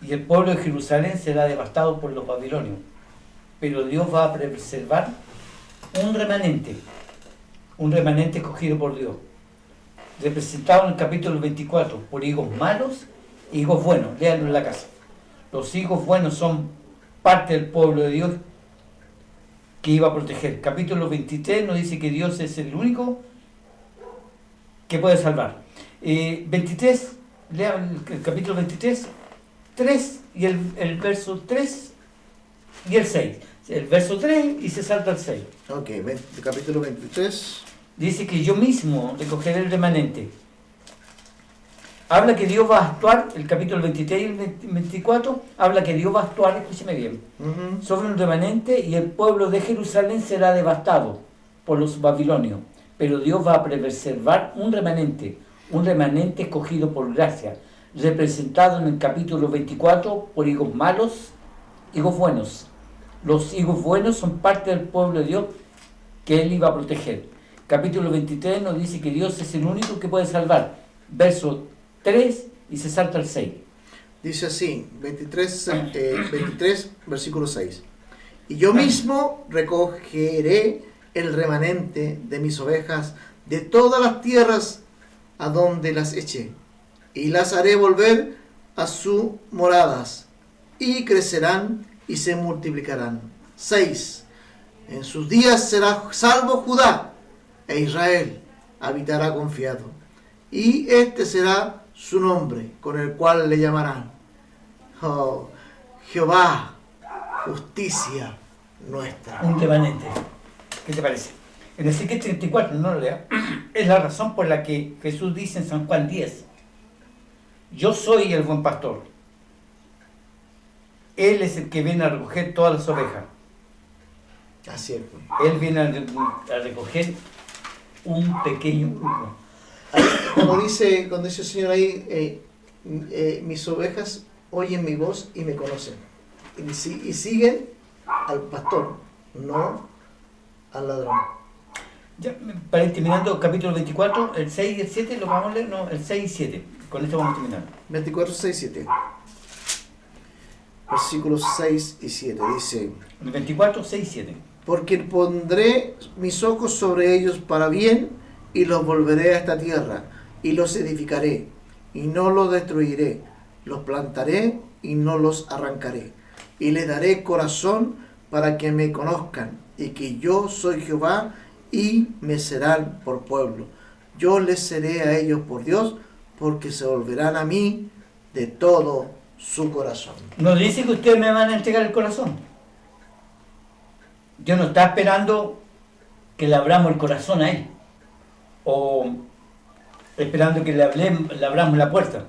Y el pueblo de Jerusalén será devastado por los babilonios. Pero Dios va a preservar un remanente escogido por Dios. Representado en el capítulo 24 por higos malos e higos buenos. Léanlo en la casa. Los higos buenos son parte del pueblo de Dios que iba a proteger. Capítulo 23 nos dice que Dios es el único que puede salvar. 23, lean el capítulo 23, 3 y el verso 3 y el 6. El verso 3 y se salta el 6. Ok, capítulo 23. Dice que yo mismo recogeré el remanente. Habla que Dios va a actuar, el capítulo 23 y el 24, habla que Dios va a actuar, escúcheme bien, sobre un remanente, y el pueblo de Jerusalén será devastado por los babilonios. Pero Dios va a preservar un remanente escogido por gracia, representado en el capítulo 24 por higos malos, higos buenos. Los higos buenos son parte del pueblo de Dios que Él iba a proteger. Capítulo 23 nos dice que Dios es el único que puede salvar. Verso 3 y se salta el 6. Dice así, 23, versículo 6. Y yo mismo recogeré el remanente de mis ovejas de todas las tierras a donde las eché, y las haré volver a sus moradas, y crecerán y se multiplicarán. 6. En sus días será salvo Judá, e Israel habitará confiado. Y este será su nombre, con el cual le llamarán Jehová, justicia nuestra. Un remanente. ¿Qué te parece? En Ezequiel 34, no lo lea, es la razón por la que Jesús dice en San Juan 10, yo soy el buen pastor. Él es el que viene a recoger todas las ovejas. Así es. Él viene a recoger un pequeño grupo. Cuando dice el Señor ahí, mis ovejas oyen mi voz y me conocen. Y siguen al pastor, no al ladrón. Ya, para ir terminando, capítulo 24, el 6 y el 7, lo vamos a leer, no, el 6 y 7. Con esto vamos a terminar. 24, 6, 7. Versículos 6 y 7 dice: El 24, 6 y 7. Porque pondré mis ojos sobre ellos para bien, y los volveré a esta tierra, y los edificaré, y no los destruiré, los plantaré y no los arrancaré, y les daré corazón para que me conozcan, y que yo soy Jehová, y me serán por pueblo. Yo les seré a ellos por Dios, porque se volverán a mí de todo su corazón. No dice que ustedes me van a entregar el corazón. Dios no está esperando que le abramos el corazón a Él, o esperando que le abramos la puerta.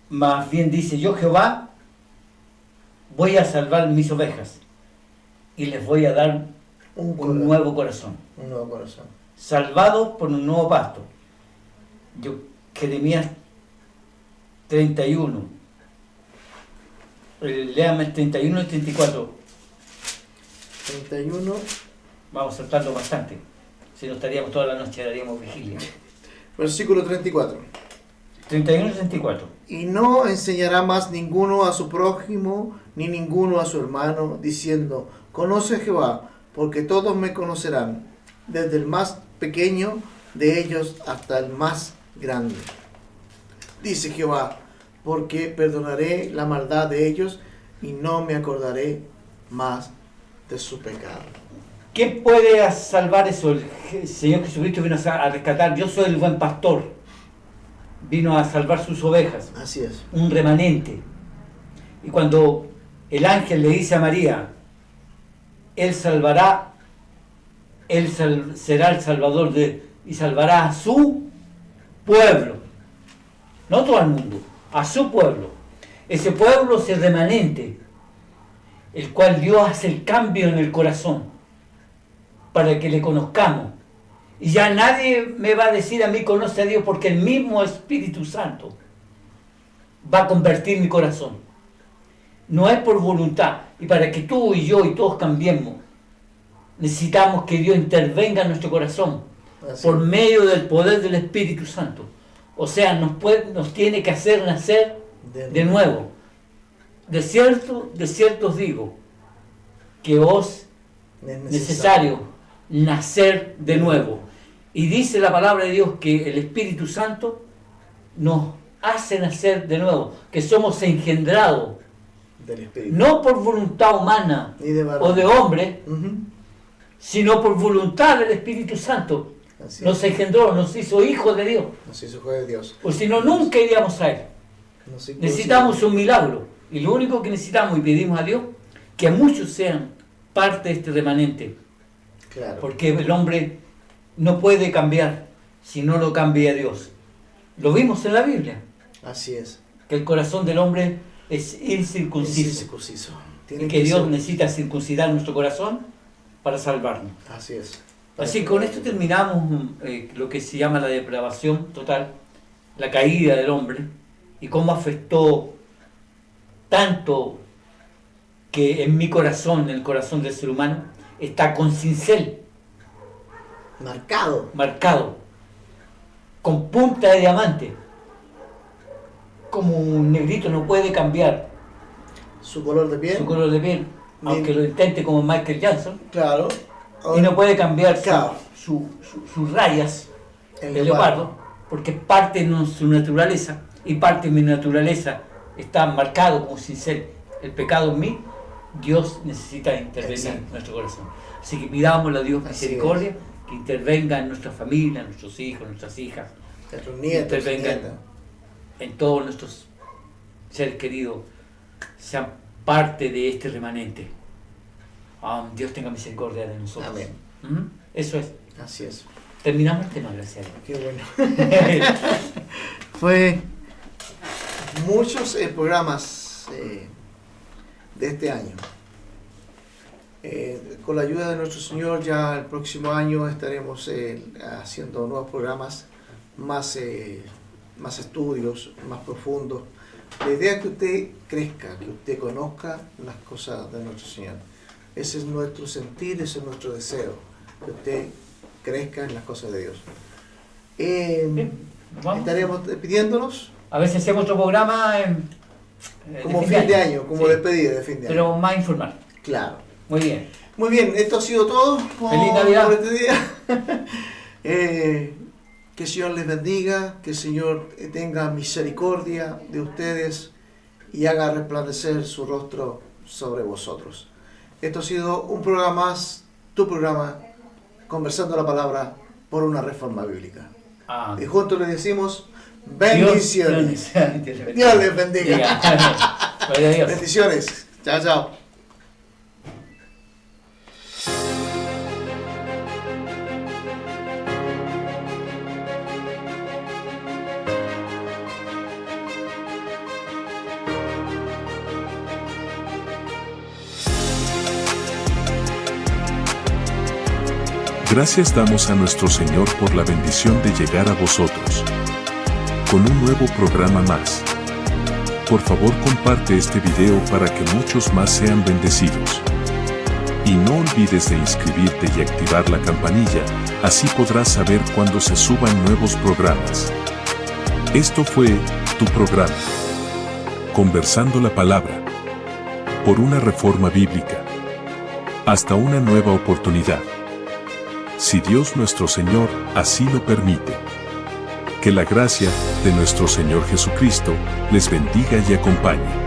Más bien dice, yo Jehová voy a salvar mis ovejas y les voy a dar un nuevo corazón. Un nuevo corazón. Salvado por un nuevo pasto. Jeremías 31. Léame el 31 y 34. 31. Vamos saltando bastante. Si no estaríamos toda la noche, daríamos vigilia. Versículo 34. 31 y 34. Y no enseñará más ninguno a su prójimo, ni ninguno a su hermano, diciendo, conoce a Jehová, porque todos me conocerán, desde el más pequeño de ellos hasta el más grande. Dice Jehová, porque perdonaré la maldad de ellos y no me acordaré más de su pecado. ¿Quién puede salvar eso? El Señor Jesucristo vino a rescatar. Yo soy el buen pastor. Vino a salvar sus ovejas. Así es. Un remanente. Y cuando el ángel le dice a María, Él salvará, será el salvador y salvará a su pueblo. No todo el mundo, a su pueblo. Ese pueblo es el remanente, el cual Dios hace el cambio en el corazón para que le conozcamos. Y ya nadie me va a decir a mí conoce a Dios, porque el mismo Espíritu Santo va a convertir mi corazón. No es por voluntad. Y para que tú y yo y todos cambiemos, necesitamos que Dios intervenga en nuestro corazón por medio del poder del Espíritu Santo. O sea, nos tiene que hacer nacer de nuevo. De cierto os digo que os es necesario nacer de nuevo. Y dice la palabra de Dios que el Espíritu Santo nos hace nacer de nuevo, que somos engendrados del Espíritu. No por voluntad humana o de hombre, sino por voluntad del Espíritu Santo. Nos engendró, nos hizo hijos de Dios. Nos hizo hijos de Dios. O si no, nunca iríamos a Él. Necesitamos un milagro. Y lo único que necesitamos y pedimos a Dios, que muchos sean parte de este remanente. Claro. Porque el hombre no puede cambiar si no lo cambia Dios. Lo vimos en la Biblia. Así es. Que el corazón del hombre es incircunciso. Y que Dios necesita circuncidar nuestro corazón para salvarnos. Así es. Así que con esto terminamos lo que se llama la depravación total, la caída del hombre, y cómo afectó tanto que en mi corazón, en el corazón del ser humano, está con cincel. Marcado. Con punta de diamante. Como un negrito no puede cambiar su color de piel. Aunque lo intente como Michael Jackson. Claro. Y no puede cambiar sus rayas, el leopardo, porque parte de su naturaleza y parte de mi naturaleza está marcado como cincel. El pecado en mí, Dios necesita intervenir en nuestro corazón. Así que pidámosle a Dios misericordia, que intervenga en nuestra familia, en nuestros hijos, nuestras hijas, nuestros nietos, intervenga en todos nuestros seres queridos, sean parte de este remanente. Dios tenga misericordia de nosotros. Amén. Eso es. Así es. Terminamos el tema, gracias a Dios. Qué bueno. Fue muchos programas de este año. Con la ayuda de nuestro Señor, ya el próximo año estaremos haciendo nuevos programas, más estudios, más profundos. La idea es que usted crezca, que usted conozca las cosas de nuestro Señor. Ese es nuestro sentir, ese es nuestro deseo, que usted crezca en las cosas de Dios. Estaremos despidiéndonos. A veces hacemos otro programa como fin de año, como despedida de fin de año. Pero más informal. Claro. Muy bien. Muy bien, esto ha sido todo Feliz Navidad por este día. Que el Señor les bendiga, que el Señor tenga misericordia de ustedes y haga resplandecer su rostro sobre vosotros. Esto ha sido un programa más, tu programa, Conversando la Palabra por una Reforma Bíblica. Y juntos le decimos bendiciones. Dios les bendiga. Bendiciones. Chao, chao. Gracias damos a nuestro Señor por la bendición de llegar a vosotros con un nuevo programa más. Por favor, comparte este video para que muchos más sean bendecidos. Y no olvides de inscribirte y activar la campanilla, así podrás saber cuando se suban nuevos programas. Esto fue tu programa, Conversando la Palabra por una Reforma Bíblica. Hasta una nueva oportunidad. Si Dios nuestro Señor así lo permite. Que la gracia de nuestro Señor Jesucristo les bendiga y acompañe.